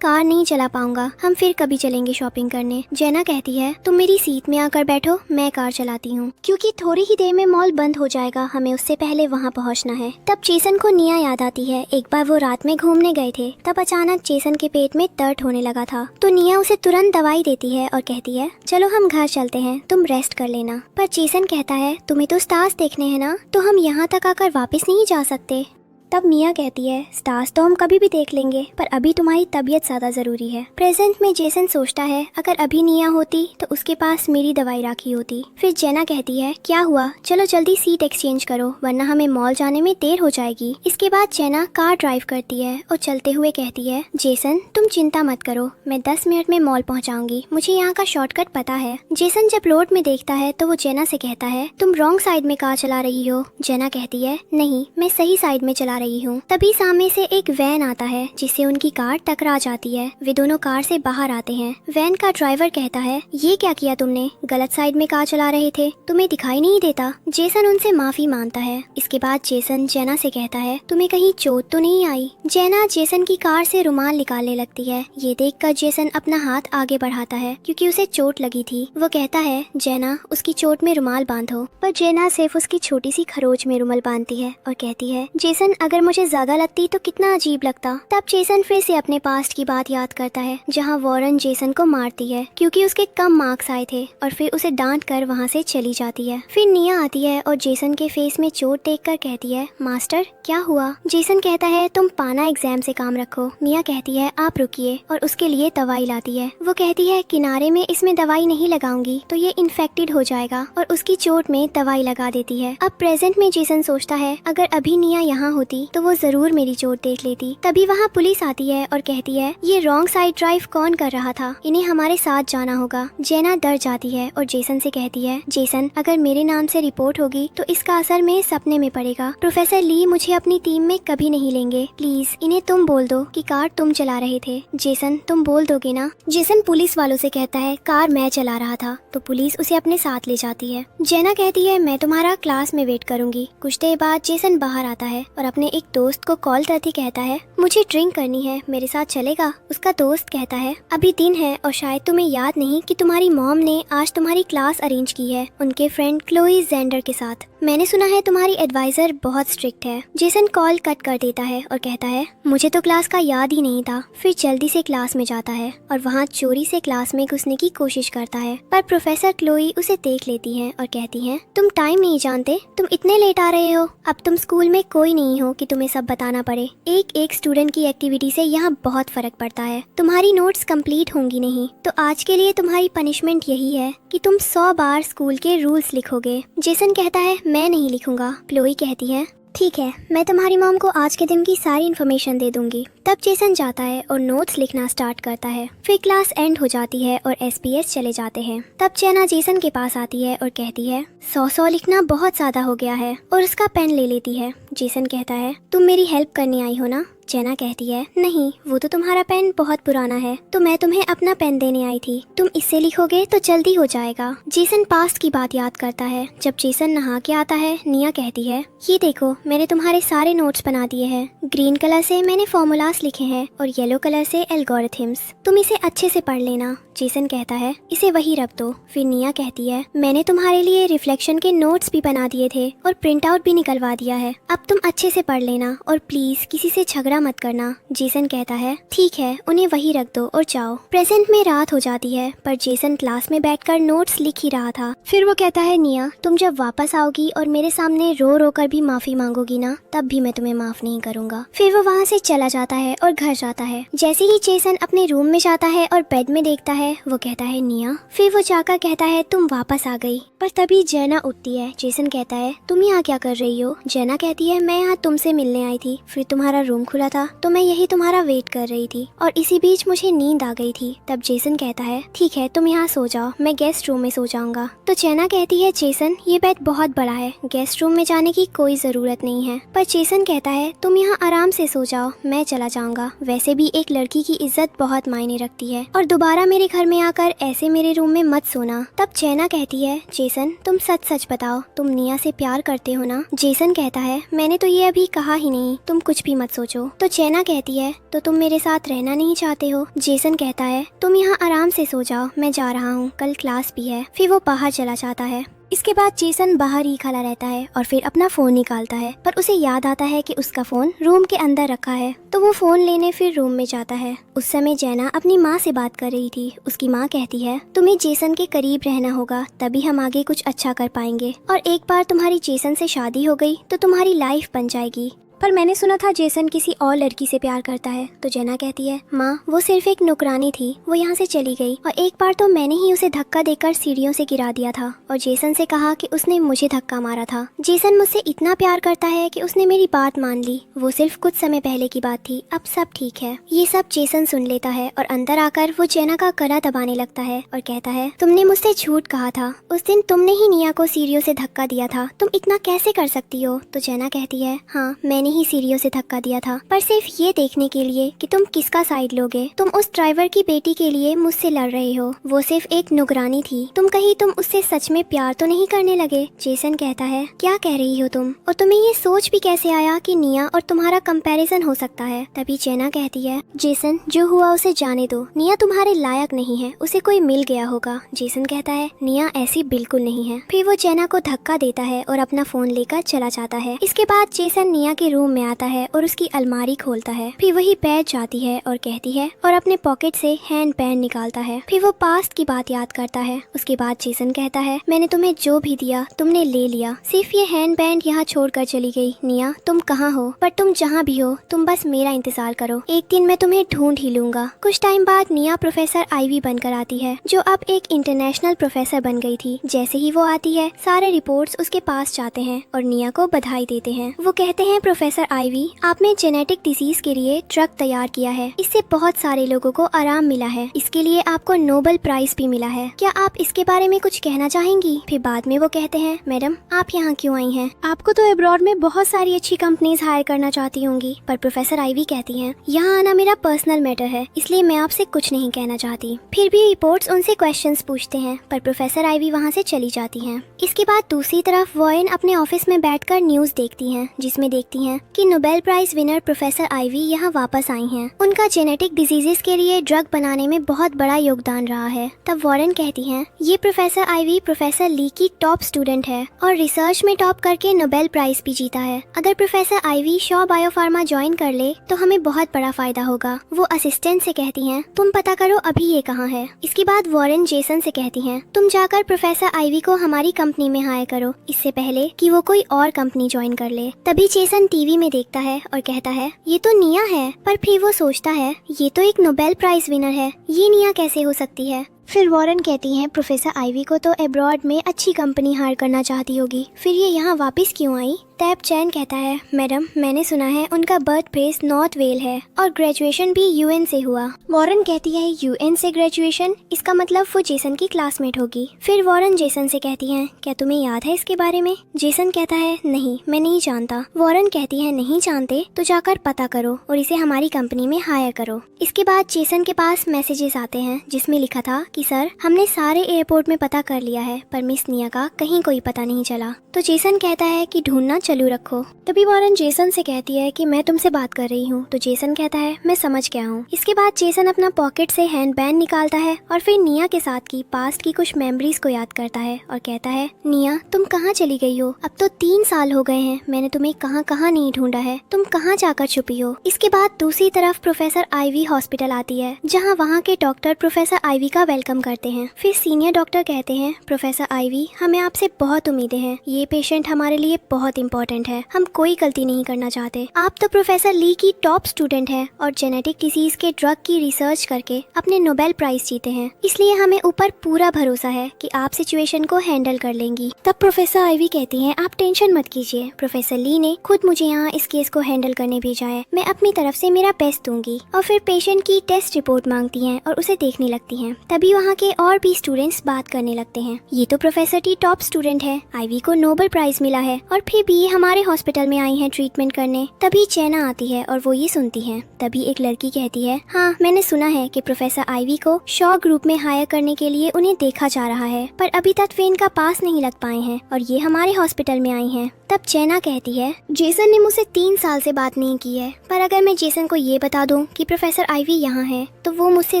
कार नहीं चला पाऊंगा, हम फिर कभी चलेंगे शॉपिंग करने। जेना कहती है, तुम मेरी सीट में आकर बैठो, मैं कार चलाती हूँ, क्योंकि थोड़ी ही देर में मॉल बंद हो जाएगा, हमें उससे पहले वहाँ पहुँचना है। तब जेसन को निया याद आती है। एक बार वो रात में घूमने गए थे, तब अचानक जेसन के पेट में दर्द होने लगा था तो निया उसे तुरंत दवाई देती है और कहती है, चलो हम घर चलते हैं, तुम रेस्ट कर लेना। पर जेसन कहता है, तुम्हें तो स्टार्स देखने हैं ना, तो हम यहाँ तक आकर वापस नहीं जा सकते। तब निया कहती है, स्टार्स तो हम कभी भी देख लेंगे, पर अभी तुम्हारी तबीयत ज्यादा जरूरी है। प्रेजेंट में जेसन सोचता है, अगर अभी निया होती तो उसके पास मेरी दवाई रखी होती। फिर जेना कहती है, क्या हुआ, चलो जल्दी सीट एक्सचेंज करो वरना हमें मॉल जाने में देर हो जाएगी। इसके बाद जेना कार ड्राइव करती है और चलते हुए कहती है, जेसन तुम चिंता मत करो, मैं 10 मिनट में मॉल पहुँचाऊंगी, मुझे यहाँ का शॉर्टकट पता है। जेसन जब रोड में देखता है तो वो जेना से कहता है, तुम रॉन्ग साइड में कार चला रही हो। जेना कहती है, नहीं मैं सही साइड में चला रही हूँ। तभी सामने से एक वैन आता है जिससे उनकी कार टकरा जाती है। वे दोनों कार से बाहर आते हैं। वैन का ड्राइवर कहता है, ये क्या किया तुमने, गलत साइड में कार चला रहे थे, तुम्हें दिखाई नहीं देता। जेसन उनसे माफी मांगता है। इसके बाद जेसन जेना से कहता है, तुम्हें कहीं चोट तो नहीं आई? जेना जेसन की कार से रुमाल निकालने लगती है। ये देखकर जेसन अपना हाथ आगे बढ़ाता है क्योंकि उसे चोट लगी थी। वो कहता है, जेना उसकी चोट में रुमाल बांधो, पर जेना सिर्फ उसकी छोटी सी खरोच में रुमाल बांधती है और कहती है, जेसन अगर मुझे ज्यादा लगती तो कितना अजीब लगता। तब जेसन फिर से अपने पास्ट की बात याद करता है जहाँ वॉरेन जेसन को मारती है क्योंकि उसके कम मार्क्स आए थे और फिर उसे डांट कर वहाँ से चली जाती है। फिर निया आती है और जेसन के फेस में चोट देखकर कहती है, मास्टर क्या हुआ? जेसन कहता है, तुम पाना एग्जाम से काम रखो। निया कहती है, आप रुकिए, और उसके लिए दवाई लाती है। वो कहती है, किनारे में इसमें दवाई नहीं लगाऊंगी तो ये इन्फेक्टेड हो जाएगा, और उसकी चोट में दवाई लगा देती है। अब प्रेजेंट में जेसन सोचता है, अगर अभी निया यहाँ होती तो वो जरूर मेरी चोट देख लेती। तभी वहाँ पुलिस आती है और कहती है, ये रॉन्ग साइड ड्राइव कौन कर रहा था, इन्हें हमारे साथ जाना होगा। जेना डर जाती है और जेसन से कहती है, जेसन अगर मेरे नाम से रिपोर्ट होगी तो इसका असर मेरे सपने में पड़ेगा। प्रोफेसर ली मुझे अपनी टीम में कभी नहीं लेंगे, प्लीज इन्हें तुम बोल दो कि कार तुम चला रहे थे। जेसन तुम बोल दोगे ना? जेसन पुलिस वालों से कहता है, कार मैं चला रहा था। तो पुलिस उसे अपने साथ ले जाती है। जेना कहती है, मैं तुम्हारा क्लास में वेट करूंगी। कुछ देर बाद जेसन बाहर आता है और अपने एक दोस्त को कॉल करके कहता है, मुझे ड्रिंक करनी है, मेरे साथ चलेगा? उसका दोस्त कहता है, अभी दिन है और शायद तुम्हें याद नहीं कि तुम्हारी मॉम ने आज तुम्हारी क्लास अरेंज की है उनके फ्रेंड क्लोई जेंडर के साथ। मैंने सुना है तुम्हारी एडवाइजर बहुत स्ट्रिक्ट है। जेसन कॉल कट कर देता है और कहता है, मुझे तो क्लास का याद ही नहीं था। फिर जल्दी से क्लास में जाता है और वहाँ चोरी से क्लास में घुसने की कोशिश करता है, पर प्रोफेसर क्लोई उसे देख लेती है और कहती है, तुम टाइम नहीं जानते, तुम इतने लेट आ रहे हो। अब तुम स्कूल में कोई नहीं हो कि तुम्हें सब बताना पड़े। एक एक स्टूडेंट की एक्टिविटी से यहाँ बहुत फर्क पड़ता है। तुम्हारी नोट्स कंप्लीट होंगी नहीं, तो आज के लिए तुम्हारी पनिशमेंट यही है कि तुम 100 बार स्कूल के रूल्स लिखोगे। जेसन कहता है, मैं नहीं लिखूंगा। क्लोई कहती है, ठीक है, मैं तुम्हारी मॉम को आज के दिन की सारी इन्फॉर्मेशन दे दूंगी। तब जेसन जाता है और नोट्स लिखना स्टार्ट करता है। फिर क्लास एंड हो जाती है और एसपीएस चले जाते हैं। तब जेना जेसन के पास आती है और कहती है, 100 लिखना बहुत ज्यादा हो गया है, और उसका पेन ले लेती है। जेसन कहता है, तुम मेरी हेल्प करने आई हो ना? जेना कहती है, नहीं, वो तो तुम्हारा पेन बहुत पुराना है, तो मैं तुम्हें अपना पेन देने आई थी, तुम इससे लिखोगे तो जल्दी हो जाएगा। जेसन पास्ट की बात याद करता है। जब जेसन नहा के आता है, निया कहती है, ये देखो मैंने तुम्हारे सारे नोट्स बना दिए हैं। ग्रीन कलर से मैंने फॉर्मूलाज क्लास लिखे हैं और येलो कलर से एल्गोरिथम्स। तुम इसे अच्छे से पढ़ लेना। जेसन कहता है इसे वही रख दो। फिर निया कहती है मैंने तुम्हारे लिए रिफ्लेक्शन के नोट्स भी बना दिए थे और प्रिंट आउट भी निकलवा दिया है, अब तुम अच्छे से पढ़ लेना और प्लीज किसी से झगड़ा मत करना। जेसन कहता है ठीक है, उन्हें वही रख दो और जाओ। प्रेजेंट में रात हो जाती है पर जेसन क्लास में बैठकर नोट्स लिख ही रहा था। फिर वो कहता है निया, तुम जब वापस आओगी और मेरे सामने रो रो कर भी माफी मांगोगी ना, तब भी मैं तुम्हें माफ नहीं करूंगा। फिर वो वहाँ से चला जाता है और घर जाता है। जैसे ही जेसन अपने रूम में जाता है और बेड में देखता है, वो कहता है निया। फिर वो जाकर कहता है तुम वापस आ गई। पर तभी जेना उठती है। जेसन कहता है तुम यहाँ क्या कर रही हो? जेना कहती है मैं यहाँ तुमसे मिलने आई थी, फिर तुम्हारा रूम खुला था तो मैं यही तुम्हारा वेट कर रही थी और इसी बीच मुझे नींद आ गई थी। तब जेसन कहता है ठीक है, तुम यहाँ सो जाओ, मैं गेस्ट रूम में सो जाऊंगा। तो जेना कहती है जेसन ये बेड बहुत बड़ा है, गेस्ट रूम में जाने की कोई जरूरत नहीं है। पर जेसन कहता है तुम यहाँ आराम से सो जाओ, मैं चला जाऊंगा। वैसे भी एक लड़की की इज्जत बहुत मायने रखती है और दोबारा मेरे घर में आकर ऐसे मेरे रूम में मत सोना। तब जेना कहती है जेसन तुम सच सच बताओ, तुम निया से प्यार करते हो ना? जेसन कहता है मैंने तो ये अभी कहा ही नहीं, तुम कुछ भी मत सोचो। तो जेना कहती है तो तुम मेरे साथ रहना नहीं चाहते हो? जेसन कहता है तुम यहाँ आराम से सो जाओ, मैं जा रहा हूँ, कल क्लास भी है। फिर वो बाहर चला जाता है। इसके बाद जेसन बाहर ही खड़ा रहता है और फिर अपना फोन निकालता है, पर उसे याद आता है कि उसका फोन रूम के अंदर रखा है। तो वो फोन लेने फिर रूम में जाता है। उस समय जेना अपनी माँ से बात कर रही थी। उसकी माँ कहती है तुम्हें जेसन के करीब रहना होगा, तभी हम आगे कुछ अच्छा कर पाएंगे, और एक बार तुम्हारी जेसन से शादी हो गई तो तुम्हारी लाइफ बन जाएगी। पर मैंने सुना था जेसन किसी और लड़की से प्यार करता है। तो जेना कहती है माँ वो सिर्फ एक नौकरानी थी, वो यहाँ से चली गई और एक बार तो मैंने ही उसे धक्का देकर सीढ़ियों से गिरा दिया था और जेसन से कहा कि उसने मुझे धक्का मारा था। जेसन मुझसे इतना प्यार करता है कि उसने मेरी बात मान ली। वो सिर्फ कुछ समय पहले की बात थी, अब सब ठीक है। ये सब जेसन सुन लेता है और अंदर आकर वो जेना का गला दबाने लगता है और कहता है तुमने मुझसे झूठ कहा था, उस दिन तुमने ही निया को सीढ़ियों से धक्का दिया था, तुम इतना कैसे कर सकती हो? तो जेना कहती है हाँ मैंने ही सीढ़ियों से धक्का दिया था, पर सिर्फ ये देखने के लिए कि तुम किसका साइड लोगे। तुम उस ड्राइवर की बेटी के लिए मुझसे लड़ रहे हो, वो सिर्फ एक नौकरानी थी, तुम कहीं तुम उससे सच में प्यार तो नहीं करने लगे? जेसन कहता है क्या कह रही हो तुम, और तुम्हें ये सोच भी कैसे आया कि निया और तुम्हारा कंपैरिजन हो सकता है? तभी जेना कहती है जेसन जो हुआ उसे जाने दो, निया तुम्हारे लायक नहीं है, उसे कोई मिल गया होगा। जेसन कहता है निया ऐसी बिल्कुल नहीं है। फिर वो जेना को धक्का देता है और अपना फोन लेकर चला जाता है। इसके बाद जेसन निया के रूम में आता है और उसकी अलमारी खोलता है। फिर वही बैठ जाती है और कहती है और अपने पॉकेट से हैंड बैंड निकालता है। फिर वो पास्ट की बात याद करता है। उसके बाद जेसन कहता है मैंने तुम्हें जो भी दिया तुमने ले लिया, सिर्फ ये हैंड बैंड यहाँ छोड़कर चली गई। निया तुम कहाँ हो? पर तुम जहाँ भी हो तुम बस मेरा इंतजार करो, एक दिन मैं तुम्हें ढूंढ ही लूंगा। कुछ टाइम बाद निया प्रोफेसर आईवी बनकर आती है, जो अब एक इंटरनेशनल प्रोफेसर बन गई थी। जैसे ही वो आती है सारे रिपोर्ट्स उसके पास जाते हैं और निया को बधाई देते हैं। वो कहते हैं प्रोफेसर आईवी आपने जेनेटिक डिजीज के लिए ड्रग तैयार किया है, इससे बहुत सारे लोगों को आराम मिला है, इसके लिए आपको नोबेल प्राइज भी मिला है, क्या आप इसके बारे में कुछ कहना चाहेंगी? फिर बाद में वो कहते हैं मैडम आप यहाँ क्यों आई हैं? आपको तो अब्रॉड में बहुत सारी अच्छी कंपनीज हायर करना चाहती होंगी। पर प्रोफेसर आईवी कहती हैं यहाँ आना मेरा पर्सनल मैटर है, इसलिए मैं आपसे कुछ नहीं कहना चाहती। फिर भी रिपोर्ट्स उनसे क्वेश्चंस पूछते हैं, पर प्रोफेसर आईवी वहाँ से चली जाती हैं। इसके बाद दूसरी तरफ वॉरेन अपने ऑफिस में बैठकर न्यूज देखती हैं, जिसमें देखती हैं कि Nobel prize winner professor Ivy यहाँ वापस आई हैं। उनका जेनेटिक डिजीजेस के लिए ड्रग बनाने में बहुत बड़ा योगदान रहा है। तब वॉरेन कहती हैं ये प्रोफेसर आईवी प्रोफेसर ली की टॉप स्टूडेंट है और रिसर्च में टॉप करके नोबेल प्राइज भी जीता है। अगर professor Ivy Shaw biopharma join कर ले तो हमें बहुत बड़ा फायदा होगा। वो असिस्टेंट से कहती हैं तुम पता करो अभी ये कहाँ है। इसके बाद वॉरेन जेसन से कहती हैं तुम जाकर प्रोफेसर आईवी को हमारी कंपनी में हायर करो, इससे पहले कि वो कोई और कंपनी ज्वाइन कर ले। तभी जेसन टीवी में देखता है और कहता है ये तो निया है, पर फिर वो सोचता है ये तो एक नोबेल प्राइज विनर है, ये निया कैसे हो सकती है? फिर वॉरेन कहती हैं प्रोफेसर आईवी को तो अब्रॉड में अच्छी कंपनी हायर करना चाहती होगी, फिर ये यहाँ वापस क्यों आई? तब चैन कहता है मैडम मैंने सुना है उनका बर्थ प्लेस नॉर्थ वेल है और ग्रेजुएशन भी यूएन से हुआ। वॉरेन कहती है यूएन से ग्रेजुएशन, इसका मतलब वो जेसन की क्लासमेट होगी। फिर वॉरेन जेसन से कहती है क्या तुम्हें याद है इसके बारे में? जेसन कहता है नहीं मैं नहीं जानता। वॉरेन कहती है नहीं जानते तो जाकर पता करो और इसे हमारी कंपनी में हायर करो। इसके बाद जेसन के पास मैसेजेस आते हैं जिसमें लिखा था कि सर हमने सारे एयरपोर्ट में पता कर लिया है पर मिस निया का कहीं कोई पता नहीं चला। तो जेसन कहता है कि ढूंढना चालू रखो। तभी वॉरेन जेसन से कहती है कि मैं तुमसे बात कर रही हूँ। तो जेसन कहता है मैं समझ गया हूँ। इसके बाद जेसन अपना पॉकेट से हैंड बैंड निकालता है और फिर निया के साथ की पास्ट की कुछ मेमोरीज को याद करता है और कहता है निया तुम कहाँ चली गई हो? अब तो 3 साल हो गए हैं, मैंने तुम्हें कहाँ कहाँ नहीं ढूंढा है, तुम कहाँ जाकर छुपी हो? इसके बाद दूसरी तरफ प्रोफेसर आइवी हॉस्पिटल आती है, जहाँ वहाँ के डॉक्टर प्रोफेसर आइवी का वेलकम करते हैं। फिर सीनियर डॉक्टर कहते हैं प्रोफेसर आइवी हमें आपसे बहुत उम्मीदें हैं, ये पेशेंट हमारे लिए बहुत इंपॉर्टेंट है, हम कोई गलती नहीं करना चाहते। आप तो प्रोफेसर ली की टॉप स्टूडेंट है और जेनेटिक डिसीज के ड्रग की रिसर्च करके अपने नोबेल प्राइज जीते हैं, इसलिए हमें ऊपर पूरा भरोसा है कि आप सिचुएशन को हैंडल कर लेंगी। तब प्रोफेसर आइवी कहती हैं आप टेंशन मत कीजिए, प्रोफेसर ली ने खुद मुझे यहाँ इस केस को हैंडल करने भेजा है, मैं अपनी तरफ से मेरा बेस्ट दूंगी। और फिर पेशेंट की टेस्ट रिपोर्ट मांगती हैं और उसे देखने लगती हैं। तभी वहाँ के और भी स्टूडेंट्स बात करने लगते हैं, ये तो प्रोफेसर टी टॉप स्टूडेंट है, आइवी को नोबेल प्राइज मिला है और फिर भी ये हमारे हॉस्पिटल में आई है ट्रीटमेंट करने। तभी चैना आती है और वो ये सुनती है। तभी एक लड़की कहती है हाँ मैंने सुना है कि प्रोफेसर आइवी को शॉ ग्रुप में हायर करने के लिए उन्हें देखा जा रहा है, पर अभी तक वे इनका पास नहीं लग पाए हैं और ये हमारे हॉस्पिटल में आई हैं। तब चैना कहती है जेसन ने मुझसे 3 साल से बात नहीं की है, पर अगर मैं जेसन को ये बता दूं कि प्रोफेसर आइवी यहाँ है तो वो मुझसे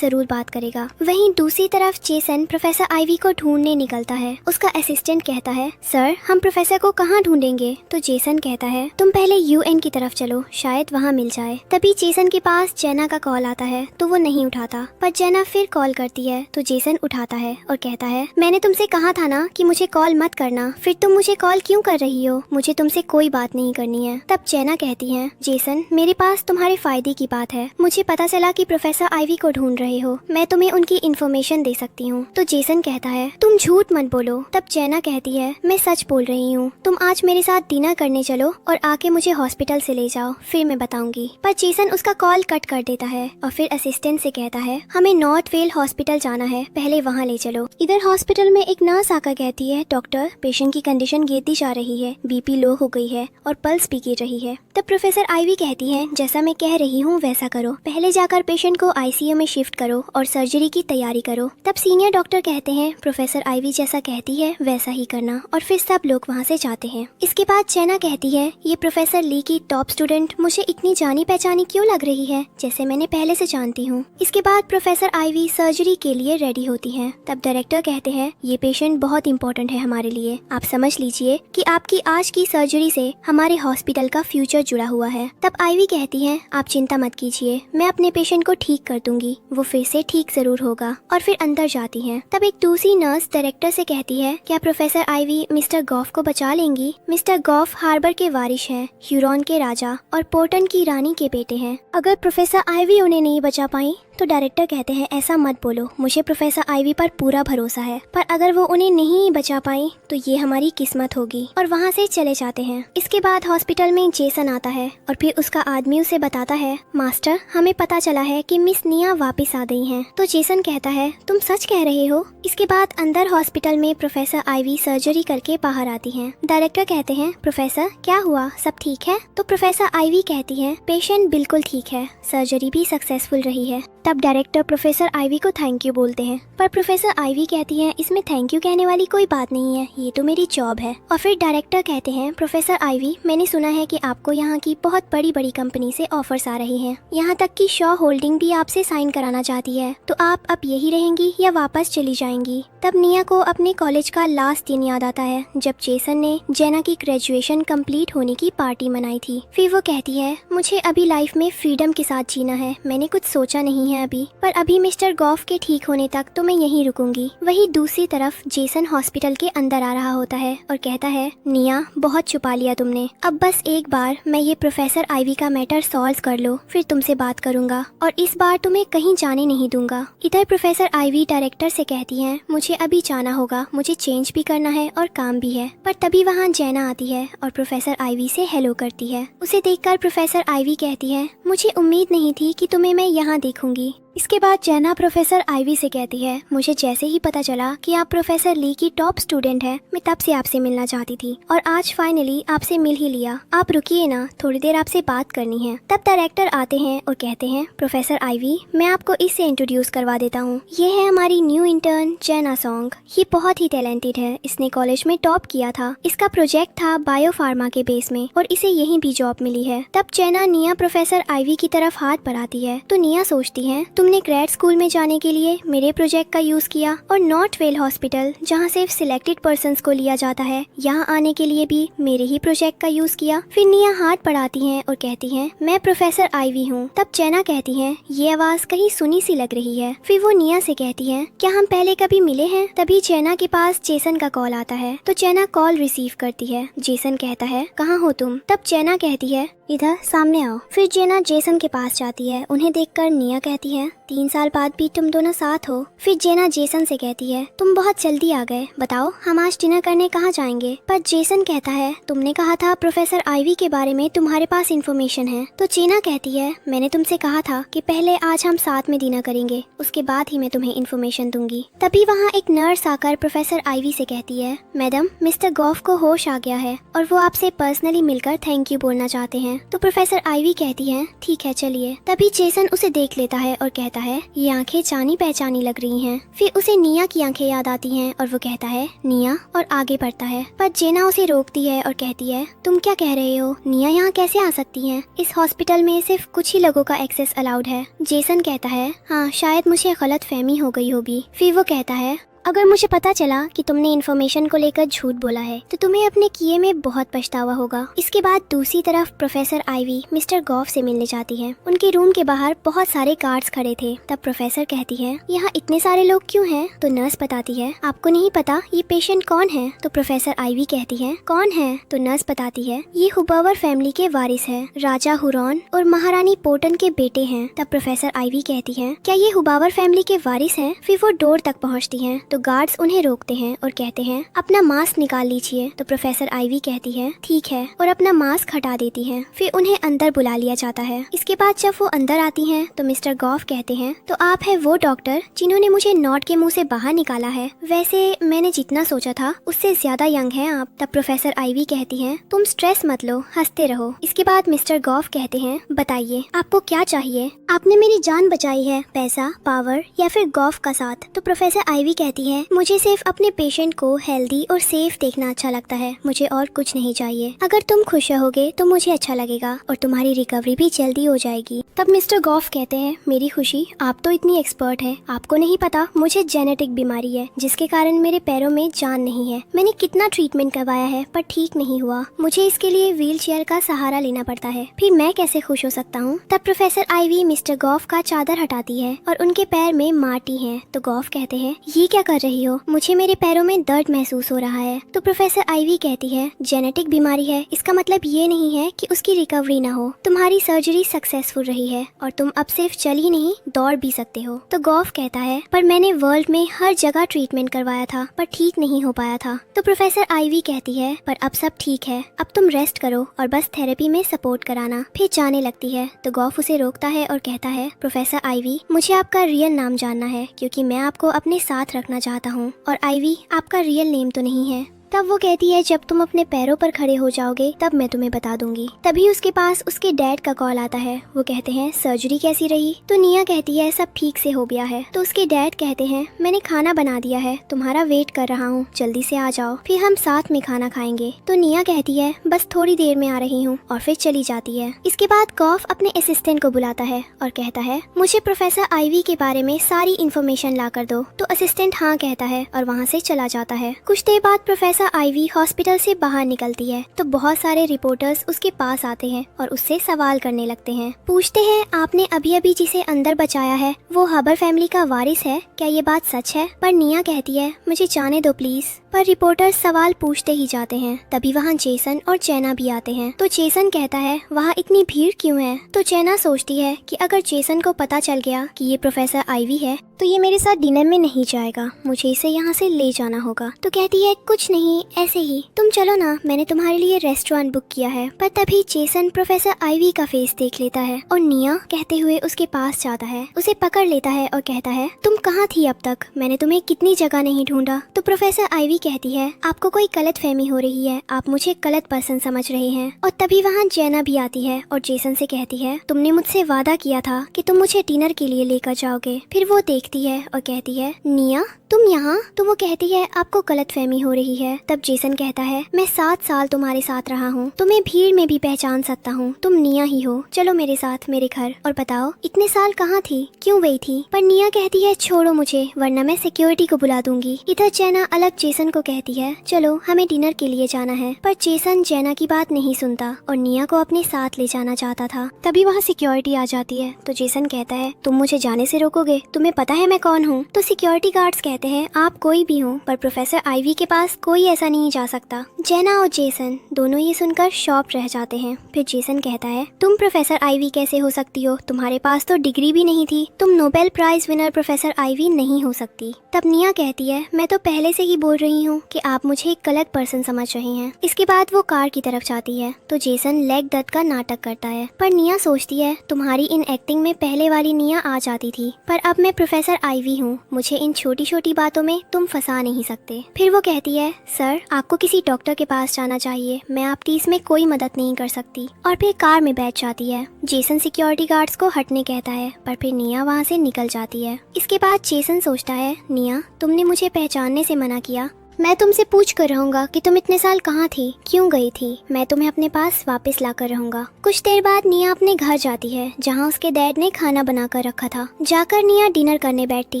जरूर बात करेगा। वहीं दूसरी तरफ जेसन प्रोफेसर आइवी को ढूंढने निकलता है। उसका असिस्टेंट कहता है सर हम प्रोफेसर को कहाँ ढूंढेंगे? तो जेसन कहता है तुम पहले यूएन की तरफ चलो, शायद वहाँ मिल जाए। तभी जेसन के पास जेना का कॉल आता है तो वो नहीं उठाता, पर जेना फिर कॉल करती है तो जेसन उठाता है और कहता है मैंने तुमसे कहा था ना कि मुझे कॉल मत करना, फिर तुम मुझे कॉल क्यों कर रही हो? मुझे तुमसे कोई बात नहीं करनी है। तब जेना कहती है जेसन मेरे पास तुम्हारे फायदे की बात है, मुझे पता चला कि प्रोफेसर आइवी को ढूंढ रहे हो, मैं तुम्हें उनकी इन्फॉर्मेशन दे सकती हूँ। तो जेसन कहता है तुम झूठ मत बोलो। तब जेना कहती है मैं सच बोल रही हूँ, तुम आज मेरे साथ डिनर करने चलो और आके मुझे हॉस्पिटल से ले जाओ, फिर मैं बताऊंगी। पर जेसन उसका कॉल कट कर देता है और फिर असिस्टेंट से कहता है हमें नॉर्थ वेल हॉस्पिटल जाना है, पहले वहाँ ले चलो। इधर हॉस्पिटल में एक नर्स आकर कहती है डॉक्टर पेशेंट की कंडीशन गिरती जा रही है, बीपी लो हो गई है और पल्स भी गिर रही है। तब प्रोफेसर आइवी कहती है जैसा मैं कह रही हूँ वैसा करो, पहले जाकर पेशेंट को आईसीयू में शिफ्ट करो और सर्जरी की तैयारी करो। तब सीनियर डॉक्टर कहते हैं प्रोफेसर आइवी जैसा कहती है वैसा ही करना और फिर सब लोग वहाँ से जाते हैं। इसके बाद चैना कहती है ये प्रोफेसर ली की टॉप स्टूडेंट मुझे इतनी जानी पहचानी क्यों लग रही है, जैसे मैंने पहले से जानती हूँ। इसके बाद प्रोफेसर आइवी सर्जरी के लिए रेडी होती है। तब डायरेक्टर कहते हैं ये पेशेंट बहुत इंपॉर्टेंट है हमारे लिए, आप समझ लीजिए कि आपकी आज की सर्जरी से हमारे हॉस्पिटल का फ्यूचर जुड़ा हुआ है। तब आइवी कहती है आप चिंता मत कीजिए, मैं अपने पेशेंट को ठीक कर दूंगी, वो फिर से ठीक जरूर होगा। और फिर अंदर जाती हैं। तब एक दूसरी नर्स डायरेक्टर से कहती है क्या प्रोफेसर आइवी मिस्टर गॉफ को बचा लेंगी? मिस्टर गॉफ हार्बर के वारिश हैं, ह्यूरॉन के राजा और पोर्टन की रानी के बेटे हैं। अगर प्रोफेसर आइवी उन्हें नहीं बचा पाई तो डायरेक्टर कहते हैं ऐसा मत बोलो, मुझे प्रोफेसर आइवी पर पूरा भरोसा है, पर अगर वो उन्हें नहीं बचा पाई तो ये हमारी किस्मत होगी। और वहाँ से चले जाते हैं। इसके बाद हॉस्पिटल में जेसन आता है और फिर उसका आदमी उसे बताता है मास्टर हमें पता चला है कि मिस निया वापस आ गई हैं। तो जेसन कहता है तुम सच कह रहे हो? इसके बाद अंदर हॉस्पिटल में प्रोफेसर आइवी सर्जरी करके बाहर आती हैं। डायरेक्टर कहते हैं प्रोफेसर क्या हुआ, सब ठीक है? तो प्रोफेसर आइवी कहती है पेशेंट बिल्कुल ठीक है, सर्जरी भी सक्सेसफुल रही है। तब डायरेक्टर प्रोफेसर आइवी को थैंक यू बोलते हैं, पर प्रोफेसर आइवी कहती है इसमें थैंक यू कहने वाली कोई बात नहीं है, ये तो मेरी जॉब है। और फिर डायरेक्टर कहते हैं प्रोफेसर आइवी मैंने सुना है कि आपको यहाँ की बहुत बड़ी बड़ी कंपनी से ऑफर्स आ रहे हैं, यहाँ तक कि शॉ होल्डिंग भी आपसे साइन कराना चाहती है, तो आप अब यही रहेंगी या वापस चली जाएंगी? तब निया को अपने कॉलेज का लास्ट दिन याद आता है जब जेसन ने जेना की ग्रेजुएशन कंप्लीट होने की पार्टी मनाई थी। फिर वो कहती है मुझे अभी लाइफ में फ्रीडम के साथ जीना है, मैंने कुछ सोचा नहीं है अभी, पर अभी मिस्टर गॉफ के ठीक होने तक तो मैं यहीं रुकूंगी। वही दूसरी तरफ जेसन हॉस्पिटल के अंदर आ रहा होता है और कहता है निया बहुत छुपा लिया तुमने, अब बस एक बार मैं ये प्रोफेसर आइवी का मैटर सॉल्व कर लो, फिर तुमसे बात करूंगा और इस बार तुम्हें कहीं जाने नहीं दूंगा। इधर प्रोफेसर आइवी डायरेक्टर से कहती है मुझे अभी जाना होगा, मुझे चेंज भी करना है और काम भी है। पर तभी वहाँ जेना आती है और प्रोफेसर आइवी से हेलो करती है। उसे देखकर प्रोफेसर आइवी कहती है मुझे उम्मीद नहीं थी कि तुम्हें मैं यहाँ देखूंगी। इसके बाद चैना प्रोफेसर आईवी से कहती है, मुझे जैसे ही पता चला कि आप प्रोफेसर ली की टॉप स्टूडेंट है, मैं तब से आपसे मिलना चाहती थी और आज फाइनली आपसे मिल ही लिया। आप रुकिए ना, थोड़ी देर आपसे बात करनी है। तब डायरेक्टर आते हैं और कहते हैं, प्रोफेसर आईवी, मैं आपको इससे इंट्रोड्यूस करवा देता हूँ। ये है हमारी न्यू इंटर्न चैना सॉन्ग। ये बहुत ही टैलेंटेड है, इसने कॉलेज में टॉप किया था। इसका प्रोजेक्ट था बायो फार्मा के बेस में और इसे यहीं भी जॉब मिली है। तब चैना निया प्रोफेसर आईवी की तरफ हाथ बढ़ाती है तो निया सोचती है, तुमने ग्रेड स्कूल में जाने के लिए मेरे प्रोजेक्ट का यूज किया और नॉर्थ वेल हॉस्पिटल, जहाँ सिर्फ सिलेक्टेड पर्संस को लिया जाता है, यहाँ आने के लिए भी मेरे ही प्रोजेक्ट का यूज किया। फिर निया हाथ बढ़ाती है और कहती है, मैं प्रोफेसर आईवी हूँ। तब चैना कहती है, ये आवाज कहीं सुनी सी लग रही है। फिर वो निया से कहती है, क्या हम पहले कभी मिले हैं? तभी चैना के पास जेसन का कॉल आता है तो चैना कॉल रिसीव करती है। जेसन कहता है, कहाँ हो तुम? तब चैना कहती है, इधर सामने आओ। फिर चैना जेसन के पास जाती है। उन्हें देखकर निया कहती है, 3 साल बाद भी तुम दोनों साथ हो। फिर जेना जेसन से कहती है, तुम बहुत जल्दी आ गए, बताओ हम आज डिनर करने कहाँ जाएंगे? पर जेसन कहता है, तुमने कहा था प्रोफेसर आईवी के बारे में तुम्हारे पास इन्फॉर्मेशन है। तो चैना कहती है, मैंने तुमसे कहा था कि पहले आज हम साथ में डिनर करेंगे, उसके बाद ही मैं तुम्हें इन्फॉर्मेशन दूंगी। तभी वहाँ एक नर्स आकर प्रोफेसर आईवी से कहती है, मैडम, मिस्टर गॉफ को होश आ गया है और वो आपसे पर्सनली मिलकर थैंक यू बोलना चाहते हैं। तो प्रोफेसर आईवी कहती है, ठीक है चलिए। तभी जेसन उसे देख लेता है और कहता है, ये आंखें जानी पहचानी लग रही हैं। फिर उसे निया की आंखें याद आती हैं और वो कहता है, निया, और आगे बढ़ता है। पर जेना उसे रोकती है और कहती है, तुम क्या कह रहे हो? निया यहाँ कैसे आ सकती है? इस हॉस्पिटल में सिर्फ कुछ ही लोगों का एक्सेस अलाउड है। जेसन कहता है, हाँ शायद मुझे गलत फहमी हो गई होगी। फिर वो कहता है, अगर मुझे पता चला कि तुमने इन्फॉर्मेशन को लेकर झूठ बोला है तो तुम्हें अपने किए में बहुत पछतावा होगा। इसके बाद दूसरी तरफ प्रोफेसर आईवी मिस्टर गॉफ से मिलने जाती है। उनके रूम के बाहर बहुत सारे गार्ड्स खड़े थे। तब प्रोफेसर कहती है, यहाँ इतने सारे लोग क्यों हैं? तो नर्स बताती है, आपको नहीं पता ये पेशेंट कौन है? तो प्रोफेसर आईवी कहती है, कौन है? तो नर्स बताती है, ये हुबावर फैमिली के वारिस है, राजा हुरॉन और महारानी पोर्टन के बेटे हैं। तब प्रोफेसर आईवी कहती है, क्या ये हुबावर फैमिली के वारिस हैं? फिर वो डोर तक पहुँचती है तो गार्ड्स उन्हें रोकते हैं और कहते हैं, अपना मास्क निकाल लीजिए। तो प्रोफेसर आईवी कहती है, ठीक है, और अपना मास्क हटा देती है। फिर उन्हें अंदर बुला लिया जाता है। इसके बाद जब वो अंदर आती हैं तो मिस्टर गॉफ कहते हैं, तो आप है वो डॉक्टर जिन्होंने मुझे नॉट के मुंह से बाहर निकाला है? वैसे मैंने जितना सोचा था उससे ज्यादा यंग हैं आप। तब प्रोफेसर आईवी कहती है, तुम स्ट्रेस मत लो, हंसते रहो। इसके बाद मिस्टर गॉफ कहते हैं, बताइए आपको क्या चाहिए? आपने मेरी जान बचाई है, पैसा, पावर या फिर गॉफ का साथ? तो प्रोफेसर आईवी कहती है, मुझे सिर्फ अपने पेशेंट को हेल्दी और सेफ देखना अच्छा लगता है, मुझे और कुछ नहीं चाहिए। अगर तुम खुश रहोगे तो मुझे अच्छा लगेगा और तुम्हारी रिकवरी भी जल्दी हो जाएगी। तब मिस्टर गॉफ कहते हैं, मेरी खुशी, आप तो इतनी एक्सपर्ट है, आपको नहीं पता मुझे जेनेटिक बीमारी है जिसके कारण मेरे पैरों में जान नहीं है। मैंने कितना ट्रीटमेंट करवाया है पर ठीक नहीं हुआ, मुझे इसके लिए व्हील चेयर का सहारा लेना पड़ता है, फिर मैं कैसे खुश हो सकता हूँ? तब प्रोफेसर आईवी मिस्टर गॉफ का चादर हटाती है और उनके पैर में माटी है। तो गॉफ कहते हैं, ये क्या कर रही हो? मुझे मेरे पैरों में दर्द महसूस हो रहा है। तो प्रोफेसर आईवी कहती है, जेनेटिक बीमारी है, इसका मतलब ये नहीं है कि उसकी रिकवरी ना हो। तुम्हारी सर्जरी सक्सेसफुल रही है और तुम अब सिर्फ चल ही नहीं, दौड़ भी सकते हो। तो गॉफ कहता है, पर मैंने वर्ल्ड में हर जगह ट्रीटमेंट करवाया था पर ठीक नहीं हो पाया था। तो प्रोफेसर आईवी कहती है, पर अब सब ठीक है, अब तुम रेस्ट करो और बस थेरेपी में सपोर्ट कराना। फिर जाने लगती है तो गॉफ उसे रोकता है और कहता है, प्रोफेसर आईवी, मुझे आपका रियल नाम जानना है क्योंकि मैं आपको अपने साथ रखना चाहता हूँ। और आईवी, आपका रियल नेम तो नहीं है? तब वो कहती है, जब तुम अपने पैरों पर खड़े हो जाओगे तब मैं तुम्हें बता दूंगी। तभी उसके पास उसके डैड का कॉल आता है। वो कहते हैं, सर्जरी कैसी रही? तो निया कहती है, सब ठीक से हो गया है। तो उसके डैड कहते हैं, मैंने खाना बना दिया है, तुम्हारा वेट कर रहा हूँ, जल्दी से आ जाओ, फिर हम साथ में खाना खाएंगे। तो निया कहती है, बस थोड़ी देर में आ रही हूँ, और फिर चली जाती है। इसके बाद गॉफ अपने असिस्टेंट को बुलाता है और कहता है, मुझे प्रोफेसर आईवी के बारे में सारी इन्फॉर्मेशन ला कर दो। तो असिस्टेंट हाँ कहता है और वहाँ से चला जाता है। कुछ देर बाद प्रोफेसर आईवी हॉस्पिटल से बाहर निकलती है तो बहुत सारे रिपोर्टर्स उसके पास आते हैं और उससे सवाल करने लगते हैं। पूछते हैं, आपने अभी अभी जिसे अंदर बचाया है वो हबर फैमिली का वारिस है, क्या ये बात सच है? पर निया कहती है, मुझे जाने दो प्लीज। पर रिपोर्टर्स सवाल पूछते ही जाते हैं। तभी वहाँ जेसन और चैना भी आते हैं। तो जेसन कहता है, वहाँ इतनी भीड़ क्यों है? तो चैना सोचती है कि अगर जेसन को पता चल गया कि ये प्रोफेसर आईवी है तो ये मेरे साथ डिनर में नहीं जाएगा, मुझे इसे यहाँ से ले जाना होगा। तो कहती है कुछ नहीं, ऐसे ही, तुम चलो ना, मैंने तुम्हारे लिए रेस्टोरेंट बुक किया है। पर तभी जेसन प्रोफेसर आइवी का फेस देख लेता है और निया कहते हुए उसके पास जाता है, उसे पकड़ लेता है और कहता है तुम कहाँ थी अब तक, मैंने तुम्हें कितनी जगह नहीं ढूंढा। तो प्रोफेसर आइवी कहती है आपको कोई गलत फहमी हो रही है, आप मुझे गलत पर्सन समझ रहे हैं। और तभी वहाँ जैना भी आती है और जेसन से कहती है तुमने मुझसे वादा किया था कि तुम मुझे डिनर के लिए लेकर जाओगे। फिर वो देखती है और कहती है निया तुम यहाँ। तो वो कहती है आपको गलतफहमी हो रही है। तब जेसन कहता है मैं 7 साल तुम्हारे साथ रहा हूँ, तुम्हें भीड़ में भी पहचान सकता हूँ, तुम निया ही हो, चलो मेरे साथ मेरे घर और बताओ इतने साल कहाँ थी, क्यों गई थी। पर निया कहती है छोड़ो मुझे वरना मैं सिक्योरिटी को बुला दूंगी। इधर जैना अलग जेसन को कहती है चलो हमें डिनर के लिए जाना है। पर जेसन जैना की बात नहीं सुनता और निया को अपने साथ ले जाना चाहता था। तभी वहाँ सिक्योरिटी आ जाती है तो जेसन कहता है तुम मुझे जाने से रोकोगे, तुम्हें पता है मैं कौन हूँ। तो सिक्योरिटी गार्ड्स कहते हैं आप कोई भी हो पर प्रोफेसर आइवी के पास कोई ऐसा नहीं जा सकता। जैना और जेसन दोनों ये सुनकर शॉक रह जाते हैं। फिर जेसन कहता है तुम प्रोफेसर आइवी कैसे हो सकती हो, तुम्हारे पास तो डिग्री भी नहीं थी, तुम Nobel prize winner professor Ivy नहीं हो सकती। तब निया कहती है मैं तो पहले से ही बोल रही हूँ कि आप मुझे एक गलत पर्सन समझ रहे हैं। इसके बाद वो कार की तरफ जाती है तो जेसन लेग दर्द का नाटक करता है। पर निया सोचती है तुम्हारी इन एक्टिंग में पहले वाली निया आ जाती थी, पर अब मैं प्रोफेसर आइवी हूँ, मुझे इन छोटी छोटी बातों में तुम फंसा नहीं सकते। फिर वो कहती है सर आपको किसी डॉक्टर के पास जाना चाहिए, मैं आपकी इसमें कोई मदद नहीं कर सकती। और फिर कार में बैठ जाती है। जेसन सिक्योरिटी गार्ड्स को हटने कहता है पर फिर निया वहाँ से निकल जाती है। इसके बाद जेसन सोचता है निया तुमने मुझे पहचानने से मना किया, मैं तुमसे पूछ कर रहूंगा कि तुम इतने साल कहाँ थी, क्यों गई थी, मैं तुम्हें अपने पास वापस ला कर रहूंगा। कुछ देर बाद निया अपने घर जाती है जहाँ उसके डैड ने खाना बना कर रखा था। जाकर निया डिनर करने बैठती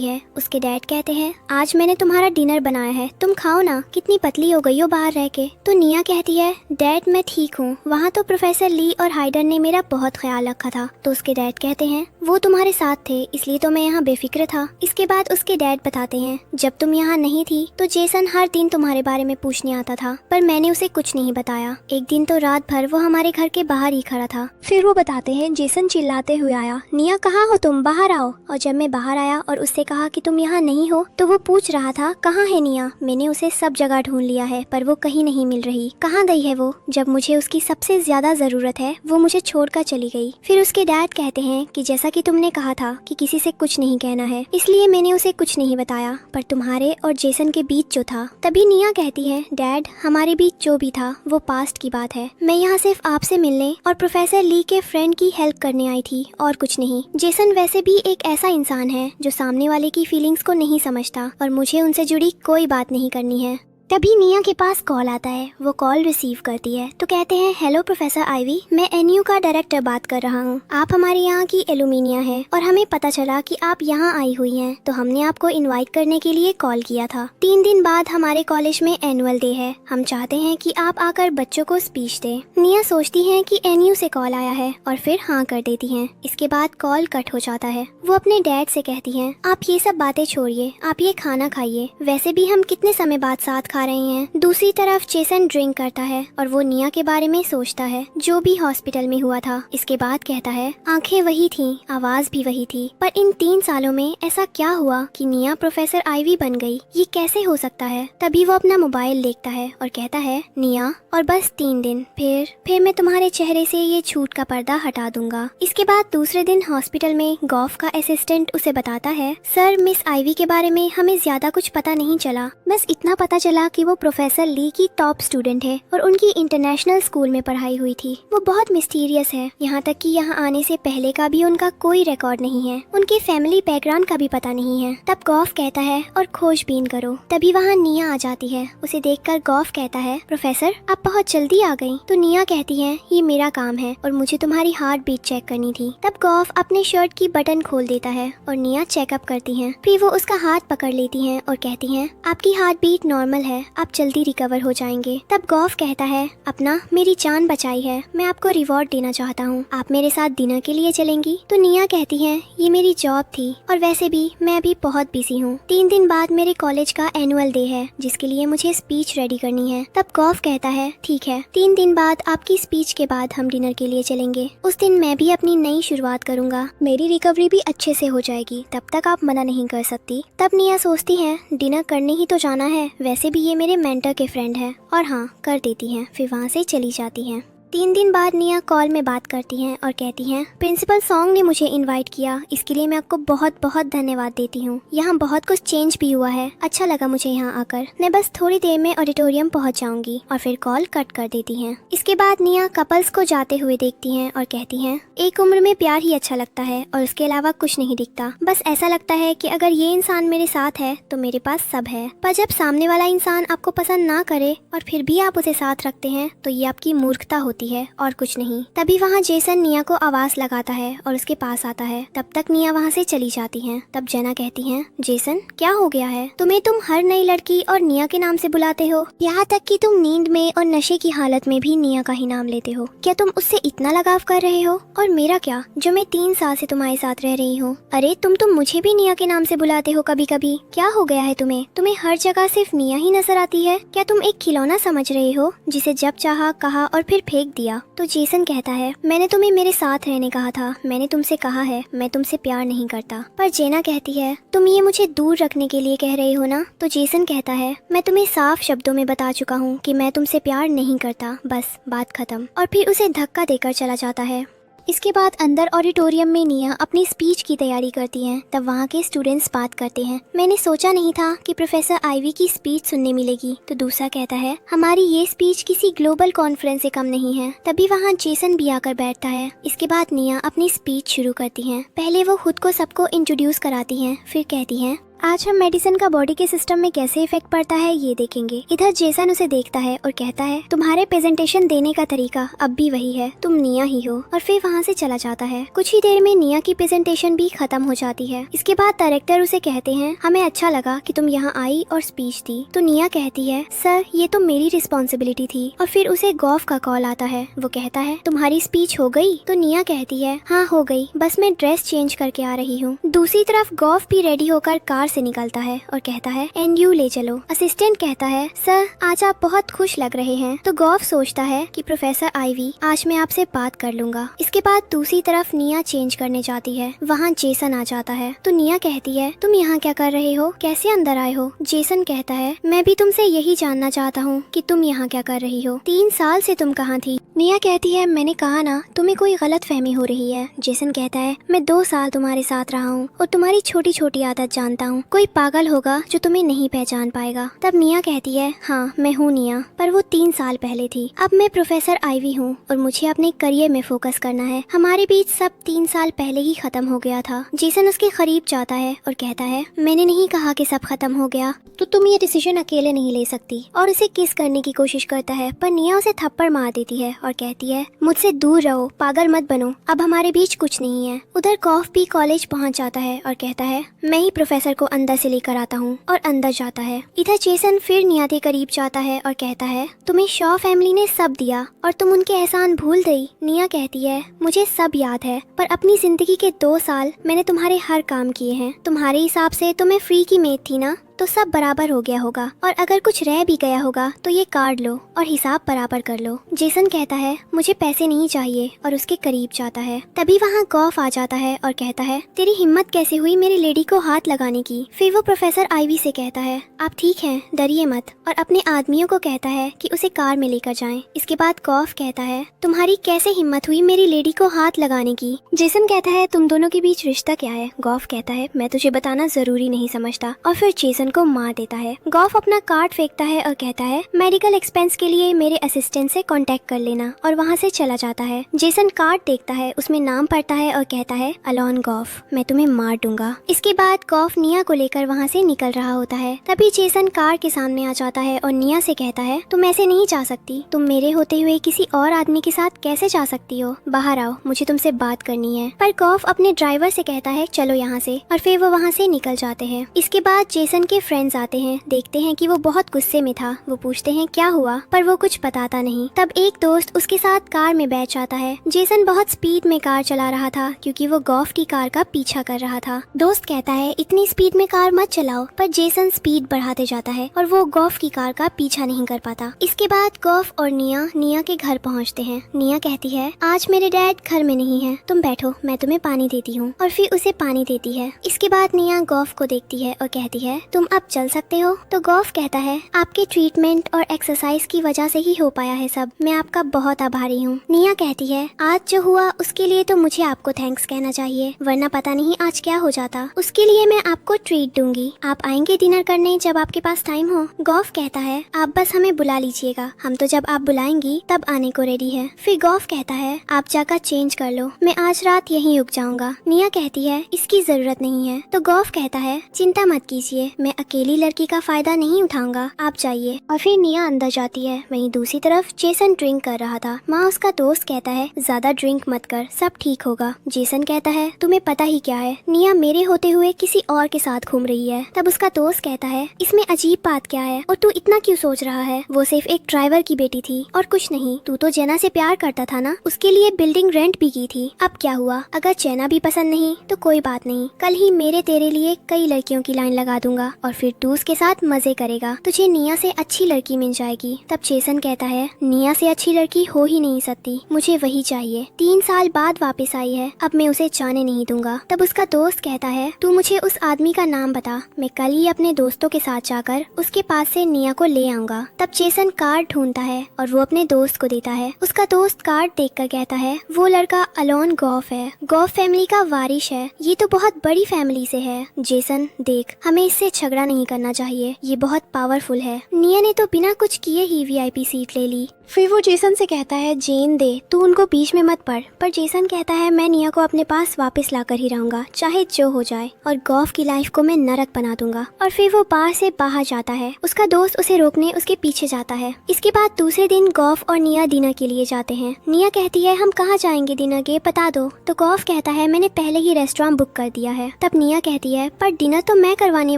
है। उसके डैड कहते हैं आज मैंने तुम्हारा डिनर बनाया है, तुम खाओ ना, कितनी पतली हो गई हो बाहर रह के। तो निया कहती है डैड मैं ठीक हूँ, वहाँ तो प्रोफेसर ली और हाइडर ने मेरा बहुत ख्याल रखा था। तो उसके डैड कहते हैं वो तुम्हारे साथ थे इसलिए तो मैं यहाँ बेफिक्र था। इसके बाद उसके डैड बताते हैं जब तुम यहाँ नहीं थी तो जेसन हर दिन तुम्हारे बारे में पूछने आता था, पर मैंने उसे कुछ नहीं बताया। एक दिन तो रात भर वो हमारे घर के बाहर ही खड़ा था। फिर वो बताते हैं जेसन चिल्लाते हुए आया निया कहाँ हो तुम, बाहर आओ। और जब मैं बाहर आया और उससे कहा कि तुम यहाँ नहीं हो तो वो पूछ रहा था कहाँ है निया। मैंने उसे सब जगह ढूंढ लिया है पर वो कहीं नहीं मिल रही, कहाँ गई है वो, जब मुझे उसकी सबसे ज्यादा जरूरत है वो मुझे छोड़कर चली गई। फिर उसके डैड कहते हैं कि जैसा कि तुमने कहा था कि किसी से कुछ नहीं कहना है, इसलिए मैंने उसे कुछ नहीं बताया, पर तुम्हारे और जेसन के बीच जो था। तभी निया कहती है डैड हमारे बीच जो भी था वो पास्ट की बात है, मैं यहाँ सिर्फ आपसे मिलने और प्रोफेसर ली के फ्रेंड की हेल्प करने आई थी और कुछ नहीं। जेसन वैसे भी एक ऐसा इंसान है जो सामने वाले की फीलिंग्स को नहीं समझता और मुझे उनसे जुड़ी कोई बात नहीं करनी है। तभी निया के पास कॉल आता है, वो कॉल रिसीव करती है तो कहते हैं हेलो प्रोफेसर आइवी, मैं एनयू का डायरेक्टर बात कर रहा हूँ, आप हमारे यहाँ की एलुमिनिया है और हमें पता चला कि आप यहाँ आई हुई हैं, तो हमने आपको इनवाइट करने के लिए कॉल किया था। 3 दिन बाद हमारे कॉलेज में एनुअल डे है, हम चाहते हैं कि आप आकर बच्चों को स्पीच दें। निया सोचती है कि एनयू से कॉल आया है और फिर हाँ कर देती है। इसके बाद कॉल कट हो जाता है। वो अपने डैड से कहती है आप ये सब बातें छोड़िए, आप ये खाना खाइए, वैसे भी हम कितने समय बाद साथ खा रहे हैं। दूसरी तरफ जेसन ड्रिंक करता है और वो निया के बारे में सोचता है जो भी हॉस्पिटल में हुआ था। इसके बाद कहता है आंखें वही थीं, आवाज भी वही थी, पर इन 3 सालों में ऐसा क्या हुआ कि निया प्रोफेसर आइवी बन गई, ये कैसे हो सकता है। तभी वो अपना मोबाइल देखता है और कहता है निया और बस 3 दिन, फिर मैं तुम्हारे चेहरे से ये झूठ का पर्दा हटा दूंगा। इसके बाद दूसरे दिन हॉस्पिटल में गॉफ का असिस्टेंट उसे बताता है सर मिस आइवी के बारे में हमें ज्यादा कुछ पता नहीं चला, बस इतना पता चला कि वो प्रोफेसर ली की टॉप स्टूडेंट है और उनकी इंटरनेशनल स्कूल में पढ़ाई हुई थी। वो बहुत मिस्टीरियस है, यहाँ तक कि यहाँ आने से पहले का भी उनका कोई रिकॉर्ड नहीं है, उनके फैमिली बैकग्राउंड का भी पता नहीं है। तब गॉफ कहता है और खोजबीन करो। तभी वहाँ निया आ जाती है, उसे देखकर गॉफ कहता है प्रोफेसर आप बहुत जल्दी आ गई। तो निया कहती है ये मेरा काम है और मुझे तुम्हारी हार्ट बीट चेक करनी थी। तब गॉफ अपने शर्ट की बटन खोल देता है और निया चेकअप करती है। फिर वो उसका हाथ पकड़ लेती है और कहती है आपकी हार्ट बीट नॉर्मल है, है आप जल्दी रिकवर हो जाएंगे। तब गॉफ कहता है अपना मेरी जान बचाई है, मैं आपको रिवॉर्ड देना चाहता हूँ, आप मेरे साथ डिनर के लिए चलेंगी। तो निया कहती है ये मेरी जॉब थी और वैसे भी मैं अभी बहुत बिजी हूँ। 3 दिन बाद मेरे कॉलेज का एनुअल डे है जिसके लिए मुझे स्पीच रेडी करनी है। तब गॉफ कहता है ठीक है, 3 दिन बाद आपकी स्पीच के बाद हम डिनर के लिए चलेंगे। उस दिन मैं भी अपनी नई शुरुआत करूंगा, मेरी रिकवरी भी अच्छे से हो जाएगी, तब तक आप मना नहीं कर सकती। तब निया सोचती है डिनर करने ही तो जाना है, वैसे भी ये मेरे मेंटर के फ्रेंड है, और हाँ कर देती है, फिर वहाँ से चली जाती है। 3 दिन बाद निया कॉल में बात करती हैं और कहती हैं प्रिंसिपल सॉन्ग ने मुझे इनवाइट किया, इसके लिए मैं आपको बहुत बहुत धन्यवाद देती हूँ। यहाँ बहुत कुछ चेंज भी हुआ है, अच्छा लगा मुझे यहाँ आकर, मैं बस थोड़ी देर में ऑडिटोरियम पहुँच जाऊंगी। और फिर कॉल कट कर देती हैं। इसके बाद निया कपल्स को जाते हुए देखती हैं और कहती हैं एक उम्र में प्यार ही अच्छा लगता है और उसके अलावा कुछ नहीं दिखता। बस ऐसा लगता है कि अगर ये इंसान मेरे साथ है तो मेरे पास सब है, पर जब सामने वाला इंसान आपको पसंद ना करे और फिर भी आप उसे साथ रखते हैं तो ये आपकी मूर्खता होती है और कुछ नहीं। तभी वहाँ जेसन निया को आवाज लगाता है और उसके पास आता है। तब तक निया वहाँ से चली जाती हैं। तब जना कहती हैं जेसन क्या हो गया है तुम्हें, तुम हर नई लड़की और निया के नाम से बुलाते हो, यहाँ तक कि तुम नींद में और नशे की हालत में भी निया का ही नाम लेते हो। क्या तुम उससे इतना लगाव कर रहे हो? और मेरा क्या, जो मैं 3 साल से तुम्हारे साथ रह रही हूँ। अरे तुम तो मुझे भी निया के नाम से बुलाते हो कभी कभी, क्या हो गया है तुम्हें? तुम्हें हर जगह सिर्फ निया ही नजर आती है। क्या तुम एक खिलौना समझ रहे हो जिसे जब चाहा कहा और फिर फेंक दिया? तो जेसन कहता है मैंने तुम्हें मेरे साथ रहने कहा था, मैंने तुमसे कहा है मैं तुमसे प्यार नहीं करता। पर जेना कहती है तुम ये मुझे दूर रखने के लिए कह रहे हो ना? तो जेसन कहता है मैं तुम्हें साफ शब्दों में बता चुका हूँ कि मैं तुमसे प्यार नहीं करता, बस बात खत्म। और फिर उसे धक्का देकर चला जाता है। इसके बाद अंदर ऑडिटोरियम में निया अपनी स्पीच की तैयारी करती हैं। तब वहाँ के स्टूडेंट्स बात करते हैं मैंने सोचा नहीं था कि प्रोफेसर आइवी की स्पीच सुनने मिलेगी। तो दूसरा कहता है हमारी ये स्पीच किसी ग्लोबल कॉन्फ्रेंस से कम नहीं है। तभी वहाँ जेसन भी आकर बैठता है। इसके बाद निया अपनी स्पीच शुरू करती हैं। पहले वो खुद को सबको इंट्रोड्यूस कराती हैं, फिर कहती हैं आज हम मेडिसिन का बॉडी के सिस्टम में कैसे इफेक्ट पड़ता है ये देखेंगे। इधर जेसन उसे देखता है और कहता है तुम्हारे प्रेजेंटेशन देने का तरीका अब भी वही है, तुम निया ही हो। और फिर वहाँ से चला जाता है। कुछ ही देर में निया की प्रेजेंटेशन भी खत्म हो जाती है। इसके बाद डायरेक्टर उसे कहते हैं हमें अच्छा लगा कि तुम यहाँ आई और स्पीच दी। तो निया कहती है सर ये तो मेरी रिस्पॉन्सिबिलिटी थी। और फिर उसे गॉफ का कॉल आता है। वो कहता है तुम्हारी स्पीच हो गई? तो निया कहती है हाँ हो गई, बस मैं ड्रेस चेंज करके आ रही हूँ। दूसरी तरफ गॉफ भी रेडी होकर कार से निकलता है और कहता है एनयू ले चलो। असिस्टेंट कहता है सर आज आप बहुत खुश लग रहे हैं। तो गॉफ सोचता है कि प्रोफेसर आइवी आज मैं आपसे बात कर लूंगा। इसके बाद दूसरी तरफ निया चेंज करने जाती है। वहाँ जेसन आ जाता है। तो निया कहती है तुम यहाँ क्या कर रहे हो, कैसे अंदर आए हो? जेसन कहता है मैं भी तुमसे यही जानना चाहता हूँ कि तुम यहाँ क्या कर रही हो, 3 साल से तुम कहाँ थी? निया कहती है मैंने कहा ना तुम्हें कोई गलत फहमी हो रही है। जेसन कहता है मैं 2 साल तुम्हारे साथ रहा हूँ और तुम्हारी छोटी छोटी आदत जानता हूँ, कोई पागल होगा जो तुम्हें नहीं पहचान पाएगा। तब निया कहती है हाँ मैं हूँ निया, पर वो 3 साल पहले थी। अब मैं प्रोफेसर आइवी हूँ और मुझे अपने करियर में फोकस करना है। हमारे बीच सब 3 साल पहले ही खत्म हो गया था। जेसन उसके करीब जाता है और कहता है मैंने नहीं कहा कि सब खत्म हो गया, तो तुम ये डिसीजन अकेले नहीं ले सकती। और उसे किस करने की कोशिश करता है, पर निया उसे थप्पड़ मार देती है और कहती है मुझसे दूर रहो, पागल मत बनो, अब हमारे बीच कुछ नहीं है। उधर गॉफ भी कॉलेज पहुंच जाता है और कहता है मैं ही प्रोफेसर को अंदर से लेकर आता हूँ, और अंदर जाता है। इधर जेसन फिर निया के करीब जाता है और कहता है तुम्हें शॉ फैमिली ने सब दिया और तुम उनके एहसान भूल गई। निया कहती है मुझे सब याद है, पर अपनी जिंदगी के 2 साल मैंने तुम्हारे हर काम किए हैं। तुम्हारे हिसाब से तो मैं फ्री की मेड थी ना, तो सब बराबर हो गया होगा, और अगर कुछ रह भी गया होगा तो ये काट लो और हिसाब बराबर कर लो। जेसन कहता है मुझे पैसे नहीं चाहिए और उसके करीब जाता है। तभी वहाँ गॉफ आ जाता है और कहता है तेरी हिम्मत कैसे हुई मेरी लेडी को हाथ लगाने की? फिर वो प्रोफेसर आइवी से कहता है आप ठीक हैं, डरिए मत, और अपने आदमियों को कहता है कि उसे कार में लेकर जाएं। इसके बाद गॉफ कहता है तुम्हारी कैसे हिम्मत हुई मेरी लेडी को हाथ लगाने की? जेसन कहता है तुम दोनों के बीच रिश्ता क्या है? गॉफ कहता है मैं तुझे बताना जरूरी नहीं समझता, और फिर जेसन को मार देता है। गॉफ अपना कार्ड फेंकता है और कहता है मेडिकल एक्सपेंस के लिए मेरे असिस्टेंट से कांटेक्ट कर लेना, और वहाँ से चला जाता है। जेसन कार्ड देखता है, उसमें नाम पढ़ता है और कहता है अलॉन गॉफ, मैं तुम्हें मार दूंगा। इसके बाद गॉफ निया को लेकर वहाँ से निकल रहा होता है। तभी जेसन कार के सामने आ जाता है और निया से कहता है तुम ऐसे नहीं जा सकती, तुम मेरे होते हुए किसी और आदमी के साथ कैसे जा सकती हो? बाहर आओ, मुझे तुमसे बात करनी है। पर गॉफ अपने ड्राइवर से कहता है चलो यहाँ से, और फिर वो वहाँ से निकल जाते हैं। इसके बाद जेसन के फ्रेंड्स आते हैं, देखते हैं कि वो बहुत गुस्से में था। वो पूछते हैं क्या हुआ, पर वो कुछ बताता नहीं। तब एक दोस्त उसके साथ कार में बैठ जाता है। जेसन बहुत स्पीड में कार चला रहा था क्योंकि वो गॉफ की कार का पीछा कर रहा था। दोस्त कहता है इतनी स्पीड में कार मत चलाओ, पर जेसन स्पीड बढ़ाते जाता है और वो गॉफ की कार का पीछा नहीं कर पाता। इसके बाद गॉफ और निया के घर पहुंचते हैं। निया कहती है आज मेरे डैड घर में नहीं है, तुम बैठो, मैं तुम्हें पानी देती हूँ, और फिर उसे पानी देती है। इसके बाद निया गॉफ को देखती है और कहती है तुम अब चल सकते हो। तो गॉफ कहता है आपके ट्रीटमेंट और एक्सरसाइज की वजह से ही हो पाया है सब, मैं आपका बहुत आभारी हूँ। निया कहती है आज जो हुआ उसके लिए तो मुझे आपको थैंक्स कहना चाहिए, वरना पता नहीं आज क्या हो जाता। उसके लिए मैं आपको ट्रीट दूंगी, आप आएंगे डिनर करने जब आपके पास टाइम हो। गॉफ कहता है आप बस हमें बुला लीजिएगा, हम तो जब आप बुलाएंगी तब आने को रेडी है। फिर गॉफ कहता है आप जाकर चेंज कर लो, मैं आज रात यहीं रुक जाऊंगा। निया कहती है इसकी जरूरत नहीं है। तो गॉफ कहता है चिंता मत कीजिए, मैं अकेली लड़की का फायदा नहीं उठाऊंगा, आप जाइए। और फिर निया अंदर जाती है। वहीं दूसरी तरफ जेसन ड्रिंक कर रहा था। माँ उसका दोस्त कहता है ज्यादा ड्रिंक मत कर, सब ठीक होगा। जेसन कहता है तुम्हें पता ही क्या है, निया मेरे होते हुए किसी और के साथ घूम रही है। तब उसका दोस्त कहता है इसमें अजीब बात क्या है और तू इतना क्यों सोच रहा है, वो सिर्फ एक ड्राइवर की बेटी थी और कुछ नहीं। तू तो जेना से प्यार करता था ना, उसके लिए बिल्डिंग रेंट भी की थी। अब क्या हुआ, अगर जेना भी पसंद नहीं तो कोई बात नहीं, कल ही मेरे तेरे लिए कई लड़कियों की लाइन लगा दूंगा और फिर तू उसके साथ मजे करेगा, तुझे निया से अच्छी लड़की मिल जाएगी। तब जेसन कहता है निया से अच्छी लड़की हो ही नहीं सकती, मुझे वही चाहिए। 3 साल बाद वापस आई है, अब मैं उसे जाने नहीं दूंगा। तब उसका दोस्त कहता है तू मुझे उस आदमी का नाम बता, मैं कल ही अपने दोस्तों के साथ जाकर उसके पास से निया को ले आऊंगा। तब जेसन कार्ड ढूंढता है और वो अपने दोस्त को देता है। उसका दोस्त कार्ड देखकर कहता है वो लड़का अलोन गॉफ है, गॉफ फैमिली का वारिश है, ये तो बहुत बड़ी फैमिली से है। जेसन देख, हमें इससे झगड़ा नहीं करना चाहिए, ये बहुत पावरफुल है। निया ने तो बिना कुछ किए ही वीआईपी सीट ले ली। फिर वो जेसन से कहता है जेन दे, तू उनको बीच में मत पड़। पर जेसन कहता है मैं निया को अपने पास वापस लाकर ही रहूंगा, चाहे जो हो जाए, और गॉफ की लाइफ को मैं नरक बना दूंगा। और फिर वो बार से बाहर जाता है। उसका दोस्त उसे रोकने उसके पीछे जाता है। इसके बाद दूसरे दिन गॉफ और निया डिनर के लिए जाते हैं। निया कहती है हम कहाँ जाएंगे डिनर के, बता दो। तो गॉफ कहता है मैंने पहले ही रेस्टोरेंट बुक कर दिया है। तब निया कहती है पर डिनर तो मैं करवाने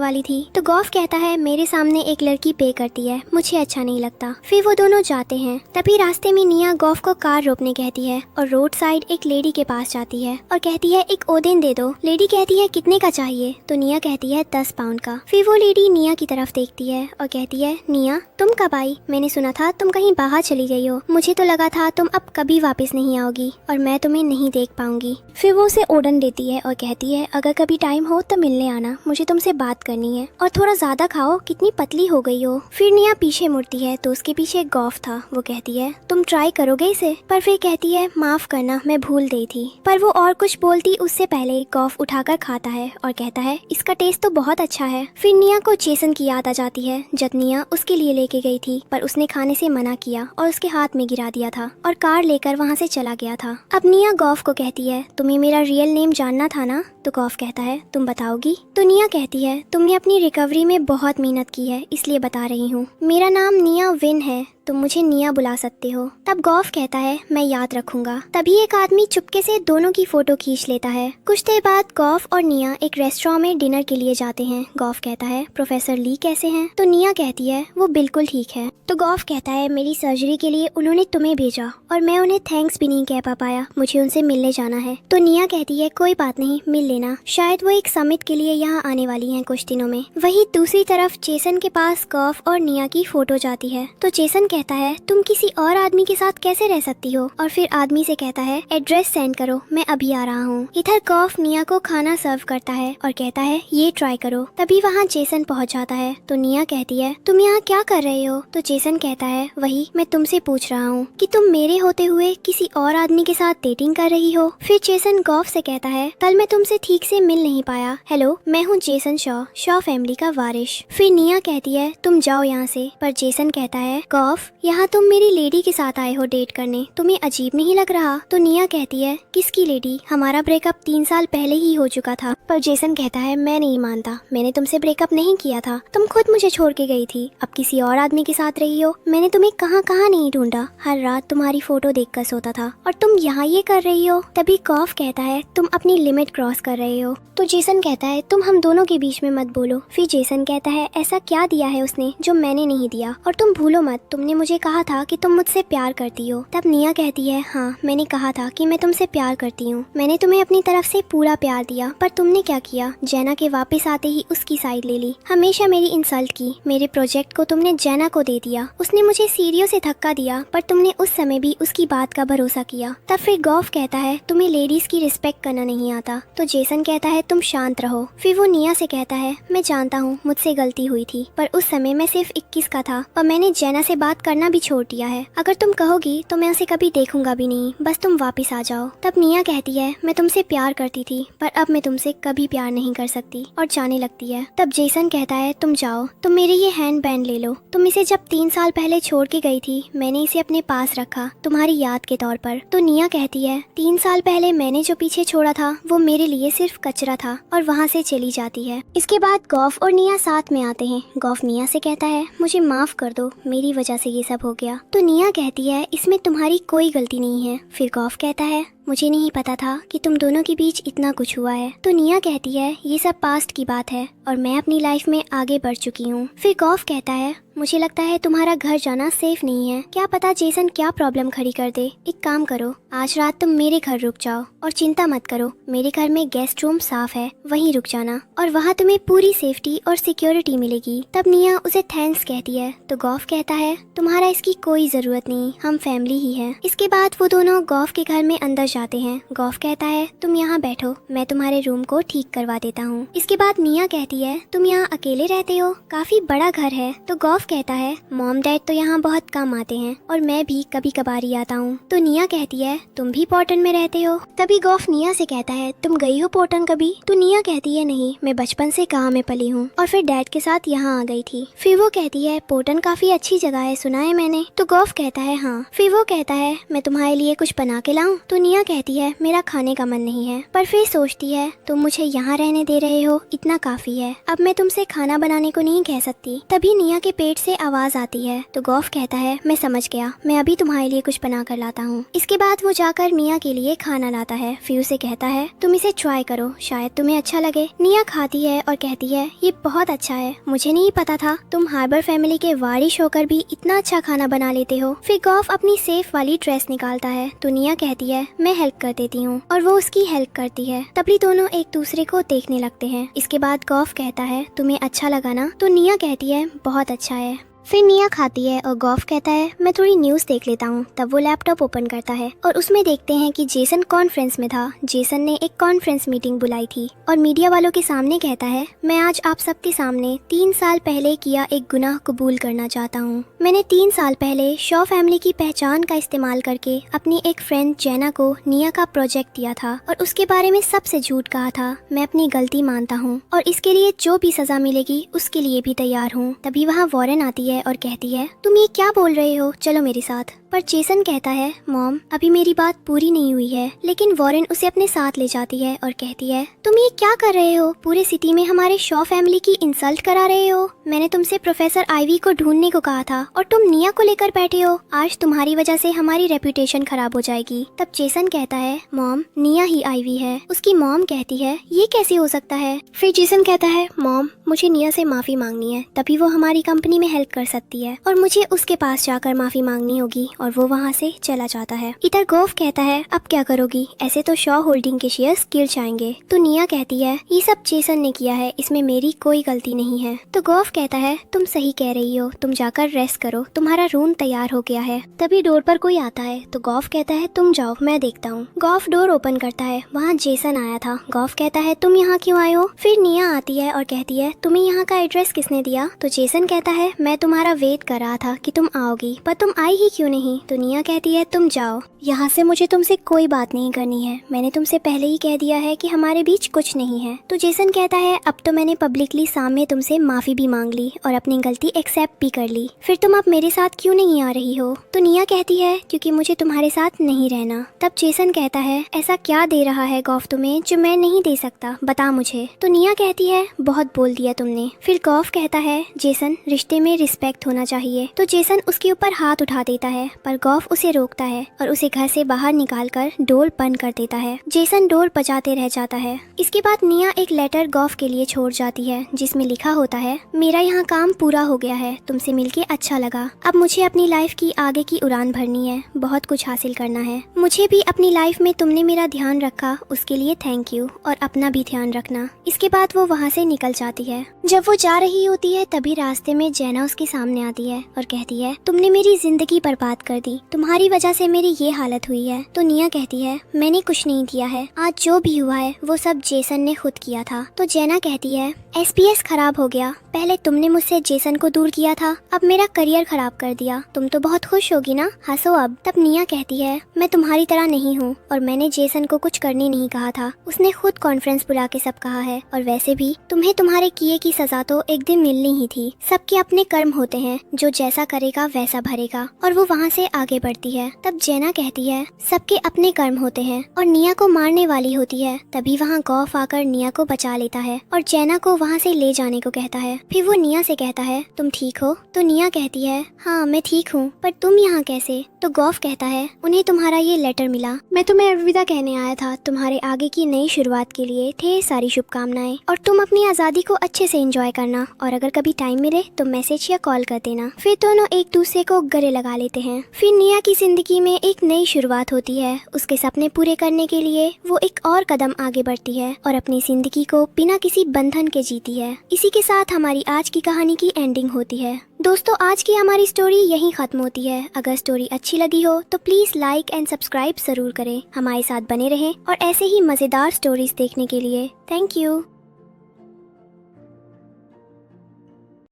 वाली थी। तो गॉफ कहता है मेरे सामने एक लड़की पे करती है, मुझे अच्छा नहीं लगता। फिर वो दोनों जाते हैं। तभी रास्ते में निया गॉफ को कार रोकने कहती है और रोड साइड एक लेडी के पास जाती है और कहती है एक ओदेन दे दो। लेडी कहती है कितने का चाहिए, तो निया कहती है 10 पाउंड का। फिर वो लेडी निया की तरफ देखती है और कहती है निया तुम कब आई, मैंने सुना था तुम कहीं बाहर चली गई हो, मुझे तो लगा था तुम अब कभी वापस नहीं आओगी और मैं तुम्हें नहीं देख पाऊंगी। फिर वो उसे ओडन देती है और कहती है अगर कभी टाइम हो तो मिलने आना, मुझे तुमसे बात करनी है, और थोड़ा ज्यादा खाओ, कितनी पतली हो गई हो। फिर निया पीछे मुड़ती है तो उसके पीछे गॉफ था। वो कहती है तुम ट्राई करोगे इसे, पर फिर कहती है माफ करना मैं भूल गई थी। पर वो और कुछ बोलती उससे पहले गॉफ उठाकर खाता है और कहता है इसका टेस्ट तो बहुत अच्छा है। फिर निया को जेसन की याद आ जाती है जब निया उसके लिए लेके गई थी, पर उसने खाने से मना किया और उसके हाथ में गिरा दिया था और कार लेकर वहाँ से चला गया था। अब निया गॉफ को कहती है तुम्हें मेरा रियल नेम जानना था ना, तो गॉफ कहता है तुम बताओगी। तो निया कहती है तुमने अपनी रिकवरी में बहुत मेहनत की है इसलिए बता रही हूँ, मेरा नाम निया विन है, तुम मुझे निया बुला सकते हो। तब गॉफ कहता है मैं याद रखूंगा। तभी एक आदमी चुपके से दोनों की फोटो खींच लेता है। कुछ देर बाद गॉफ और निया एक रेस्टोरेंट में डिनर के लिए जाते हैं। गॉफ कहता है प्रोफेसर ली कैसे हैं, तो निया कहती है वो बिल्कुल ठीक है। तो गॉफ कहता है मेरी सर्जरी के लिए उन्होंने तुम्हें भेजा और मैं उन्हें थैंक्स भी नहीं कह पाया, मुझे उनसे मिलने जाना है। तो निया कहती है कोई बात नहीं, मिल लेना, शायद वो एक समिट के लिए यहाँ आने वाली हैं कुछ दिनों में। वही दूसरी तरफ जेसन के पास गॉफ और निया की फोटो जाती है। तो जेसन कहता है तुम किसी और आदमी के साथ कैसे रह सकती हो, और फिर आदमी से कहता है एड्रेस सेंड करो, मैं अभी आ रहा हूँ। इधर गॉफ निया को खाना सर्व करता है और कहता है ये ट्राई करो। तभी वहाँ जेसन पहुँच जाता है। तो निया कहती है तुम यहाँ क्या कर रहे हो, तो जेसन कहता है वही मैं तुमसे पूछ रहा हूँ कि तुम मेरे होते हुए किसी और आदमी के साथ डेटिंग कर रही हो। फिर जेसन गॉफ से कहता है कल मैं तुमसे ठीक से मिल नहीं पाया, हेलो मैं हूँ जेसन शॉ फैमिली का वारिश। फिर निया कहती है तुम जाओ यहाँ से, पर जेसन कहता है गॉफ गॉफ, यहाँ तुम मेरी लेडी के साथ आए हो डेट करने, तुम्हें अजीब नहीं लग रहा? तो निया कहती है, किसकी लेडी? हमारा ब्रेकअप 3 साल पहले ही हो चुका था। पर जेसन कहता है, मैं नहीं मानता, मैंने तुमसे ब्रेकअप नहीं किया था, तुम खुद मुझे छोड़ के गई थी, अब किसी और आदमी के साथ रही हो। मैंने तुम्हें कहाँ कहाँ नहीं ढूंढा, हर रात तुम्हारी फोटो देखकर सोता था, और तुम यहाँ ये कर रही हो। तभी गॉफ कहता है, तुम अपनी लिमिट क्रॉस कर रहे हो। तो जेसन कहता है, तुम हम दोनों के बीच में मत बोलो। फिर जेसन कहता है, ऐसा क्या दिया है उसने जो मैंने नहीं दिया, और तुम भूलो मत, तुमने मुझे कहा था कि तुम मुझसे प्यार करती हो। तब निया कहती है, हाँ मैंने कहा था कि मैं तुमसे प्यार करती हूँ, मैंने तुम्हें अपनी तरफ से पूरा प्यार दिया, पर तुमने क्या किया? जैना के वापस आते ही उसकी साइड ले ली, हमेशा मेरी इंसल्ट की, मेरे प्रोजेक्ट को तुमने जैना को दे दिया, उसने मुझे सीढ़ियों से धक्का दिया, पर तुमने उस समय भी उसकी बात का भरोसा किया। तब फिर गॉफ कहता है, तुम्हें लेडीज की रिस्पेक्ट करना नहीं आता। तो जेसन कहता है, तुम शांत रहो। फिर वो निया से कहता है, मैं जानता हूँ मुझसे गलती हुई थी, पर उस समय मैं सिर्फ 21 का था और मैंने जैना से बात करना भी छोड़ दिया है। अगर तुम कहोगी तो मैं उसे कभी देखूंगा भी नहीं, बस तुम वापस आ जाओ। तब निया कहती है, मैं तुमसे प्यार करती थी, पर अब मैं तुमसे कभी प्यार नहीं कर सकती, और जाने लगती है। तब जेसन कहता है, तुम जाओ, तुम मेरे ये हैंड बैंड ले लो, तुम इसे जब 3 साल पहले छोड़ के गई थी, मैंने इसे अपने पास रखा तुम्हारी याद के तौर पर। तो निया कहती है, 3 साल पहले मैंने जो पीछे छोड़ा था वो मेरे लिए सिर्फ कचरा था, और वहाँ से चली जाती है। इसके बाद गॉफ और निया साथ में आते हैं। गॉफ निया से कहता है, मुझे माफ कर दो, मेरी वजह से ये सब हो गया। तो निया कहती है, इसमें तुम्हारी कोई गलती नहीं है। फिर गॉफ कहता है, मुझे नहीं पता था कि तुम दोनों के बीच इतना कुछ हुआ है। तो निया कहती है, ये सब पास्ट की बात है और मैं अपनी लाइफ में आगे बढ़ चुकी हूँ। फिर गॉफ कहता है, मुझे लगता है तुम्हारा घर जाना सेफ नहीं है, क्या पता जेसन क्या प्रॉब्लम खड़ी कर दे। एक काम करो, आज रात तुम मेरे घर रुक जाओ, और चिंता मत करो, मेरे घर में गेस्ट रूम साफ है, वहीं रुक जाना, और वहाँ तुम्हें पूरी सेफ्टी और सिक्योरिटी मिलेगी। तब निया उसे थैंक्स कहती है। तो गॉफ कहता है, तुम्हारा इसकी कोई जरूरत नहीं, हम फैमिली ही है। इसके बाद वो दोनों गॉफ के घर में अंदर जाते हैं। गॉफ कहता है, तुम यहाँ बैठो, मैं तुम्हारे रूम को ठीक करवा देता हूँ। इसके बाद निया कहती है, तुम यहाँ अकेले रहते हो, काफी बड़ा घर है। तो गॉफ कहता है, मॉम डैड तो यहाँ बहुत कम आते हैं, और मैं भी कभी कभार ही आता हूँ। तो निया कहती है, तुम भी पोर्टन में रहते हो? तभी गॉफ निया से कहता है, तुम गई हो पोर्टन कभी? तो निया कहती है, नहीं, मैं बचपन से गाँव में पली हूँ, और फिर डैड के साथ यहाँ आ गई थी। फिर वो कहती है, पोर्टन काफी अच्छी जगह है, सुना है मैंने। तो गॉफ कहता है, हाँ। फिर वो कहता है, मैं तुम्हारे लिए कुछ बना के लाऊं? तो निया कहती है, मेरा खाने का मन नहीं है। पर फिर सोचती है, तुम मुझे यहाँ रहने दे रहे हो, इतना काफी है, अब मैं तुमसे खाना बनाने को नहीं कह सकती। तभी निया के पेट से आवाज आती है। तो गॉफ कहता है, मैं समझ गया, मैं अभी तुम्हारे लिए कुछ बना कर लाता हूँ। इसके बाद वो जाकर निया के लिए खाना लाता है। फिर उसे कहता है, तुम इसे ट्राई करो, शायद तुम्हें अच्छा लगे। निया खाती है और कहती है, ये बहुत अच्छा है, मुझे नहीं पता था तुम हार्बर फैमिली के वारिश होकर भी इतना अच्छा खाना बना लेते हो। फिर गॉफ अपनी सेफ वाली ड्रेस निकालता है। तो निया कहती है, मैं हेल्प कर देती हूँ, और वो उसकी हेल्प करती है। तभी दोनों एक दूसरे को देखने लगते हैं। इसके बाद गॉफ कहता है, तुम्हें अच्छा लगा ना? तो निया कहती है, बहुत अच्छा है। फिर निया खाती है और गॉफ कहता है, मैं थोड़ी न्यूज देख लेता हूँ। तब वो लैपटॉप ओपन करता है और उसमें देखते हैं कि जेसन कॉन्फ्रेंस में था। जेसन ने एक कॉन्फ्रेंस मीटिंग बुलाई थी और मीडिया वालों के सामने कहता है, मैं आज आप सबके सामने 3 साल पहले किया एक गुनाह कबूल करना चाहता हूँ। मैंने 3 साल पहले शॉ फैमिली की पहचान का इस्तेमाल करके अपनी एक फ्रेंड जैना को निया का प्रोजेक्ट दिया था और उसके बारे में सबसे झूठ कहा था। मैं अपनी गलती मानता हूँ और इसके लिए जो भी सजा मिलेगी उसके लिए भी तैयार हूँ। तभी वहाँ वॉरेन आती है और कहती है, तुम ये क्या बोल रहे हो, चलो मेरे साथ। पर जेसन कहता है, मॉम अभी मेरी बात पूरी नहीं हुई है। लेकिन वॉरेन उसे अपने साथ ले जाती है और कहती है, तुम ये क्या कर रहे हो, पूरे सिटी में हमारे शॉ फैमिली की इंसल्ट करा रहे हो। मैंने तुमसे प्रोफेसर आइवी को ढूंढने को कहा था और तुम निया को लेकर बैठे हो। आज तुम्हारी वजह से हमारी रेपुटेशन खराब हो जाएगी। तब जेसन कहता है, मॉम निया ही आइवी है। उसकी मॉम कहती है, ये कैसे हो सकता है। फिर जेसन कहता है, मॉम मुझे निया से माफी मांगनी है, तभी वो हमारी कंपनी में हेल्प कर सकती है और मुझे उसके पास जाकर माफी मांगनी होगी। और वो वहाँ से चला जाता है। इधर गॉफ कहता है, अब क्या करोगी, ऐसे तो शॉ होल्डिंग के शेयर्स गिर जाएंगे। तो निया कहती है, ये सब जेसन ने किया है, इसमें मेरी कोई गलती नहीं है। तो गॉफ कहता है, तुम सही कह रही हो, तुम जाकर रेस्ट करो, तुम्हारा रूम तैयार हो गया है। तभी डोर पर कोई आता है तो गॉफ कहता है, तुम जाओ मैं देखता हूँ। गॉफ डोर ओपन करता है, वहाँ जेसन आया था। गॉफ कहता है, तुम यहाँ क्यों आए हो। फिर निया आती है और कहती है, तुम्हें यहाँ का एड्रेस किसने दिया। तो जेसन कहता है, मैं तुम्हारा वेट कर रहा था कि तुम आओगी, पर तुम आई ही क्यों नहीं। नहीं। तो निया कहती है तुम जाओ यहाँ से, मुझे तुमसे कोई बात नहीं करनी है, मैंने तुमसे पहले ही कह दिया है कि हमारे बीच कुछ नहीं है। तो जेसन कहता है अब तो मैंने पब्लिकली सामने तुमसे माफी भी मांग ली और अपनी गलती एक्सेप्ट भी कर ली, फिर तुम अब मेरे साथ क्यों नहीं आ रही हो। तो निया कहती है क्योंकि मुझे तुम्हारे साथ नहीं रहना। तब जेसन कहता है ऐसा क्या दे रहा है गॉफ तुम्हें जो मैं नहीं दे सकता, बता मुझे। तो निया कहती है बहुत बोल दिया तुमने। फिर गॉफ कहता है जेसन रिश्ते में रिस्पेक्ट होना चाहिए। तो जेसन उसके ऊपर हाथ उठा देता है पर गॉफ उसे रोकता है और उसे घर से बाहर निकाल कर डोर बंद कर देता है। जेसन डोर बजाते रह जाता है। इसके बाद निया एक लेटर गॉफ के लिए छोड़ जाती है जिसमें लिखा होता है मेरा यहाँ काम पूरा हो गया है, तुमसे मिलके अच्छा लगा, अब मुझे अपनी लाइफ की आगे की उड़ान भरनी है, बहुत कुछ हासिल करना है, मुझे भी अपनी लाइफ में तुमने मेरा ध्यान रखा उसके लिए थैंक यू और अपना भी ध्यान रखना। इसके बाद वो वहाँ से निकल जाती है। जब वो जा रही होती है तभी रास्ते में जैना उसके सामने आती है और कहती है तुमने मेरी जिंदगी बर्बाद कर दी, तुम्हारी वजह से मेरी ये हालत हुई है। तो निया कहती है मैंने कुछ नहीं किया है, आज जो भी हुआ है वो सब जेसन ने खुद किया था। तो जैना कहती है SPS खराब हो गया, पहले तुमने मुझसे जेसन को दूर किया था, अब मेरा करियर खराब कर दिया, तुम तो बहुत खुश होगी ना, हंसो अब। तब निया कहती है मैं तुम्हारी तरह नहीं हूँ और मैंने जेसन को कुछ करने नहीं कहा था, उसने खुद कॉन्फ्रेंस बुला के सब कहा है, और वैसे भी तुम्हें तुम्हारे किए की सजा तो एक दिन मिलनी ही थी, सबके अपने कर्म होते हैं, जो जैसा करेगा वैसा भरेगा। और वो वहाँ से आगे बढ़ती है। तब जैना कहती है सबके अपने कर्म होते हैं और निया को मारने वाली होती है। तभी वहाँ गॉफ आकर निया को बचा लेता है और जैना को वहाँ से ले जाने को कहता है। फिर वो निया से कहता है तुम ठीक हो। तो निया कहती है हाँ मैं ठीक हूँ, पर तुम यहाँ कैसे। तो गॉफ कहता है उन्हें तुम्हारा ये लेटर मिला, मैं तुम्हें अलविदा कहने आया था, तुम्हारे आगे की नई शुरुआत के लिए ढेर सारी शुभकामनाएं, और तुम अपनी आज़ादी को अच्छे से एंजॉय करना, और अगर कभी टाइम मिले तो मैसेज या कॉल कर देना। फिर दोनों एक दूसरे को गले लगा लेते हैं। फिर निया की जिंदगी में एक नई शुरुआत होती है। उसके सपने पूरे करने के लिए वो एक और कदम आगे बढ़ती है और अपनी जिंदगी को बिना किसी बंधन के जीती है। इसी के साथ हमारी आज की कहानी की एंडिंग होती है। दोस्तों आज की हमारी स्टोरी यहीं खत्म होती है। अगर स्टोरी अच्छी लगी हो तो प्लीज लाइक एंड सब्सक्राइब जरूर करें, हमारे साथ बने रहें और ऐसे ही मजेदार स्टोरीज देखने के लिए। Thank you.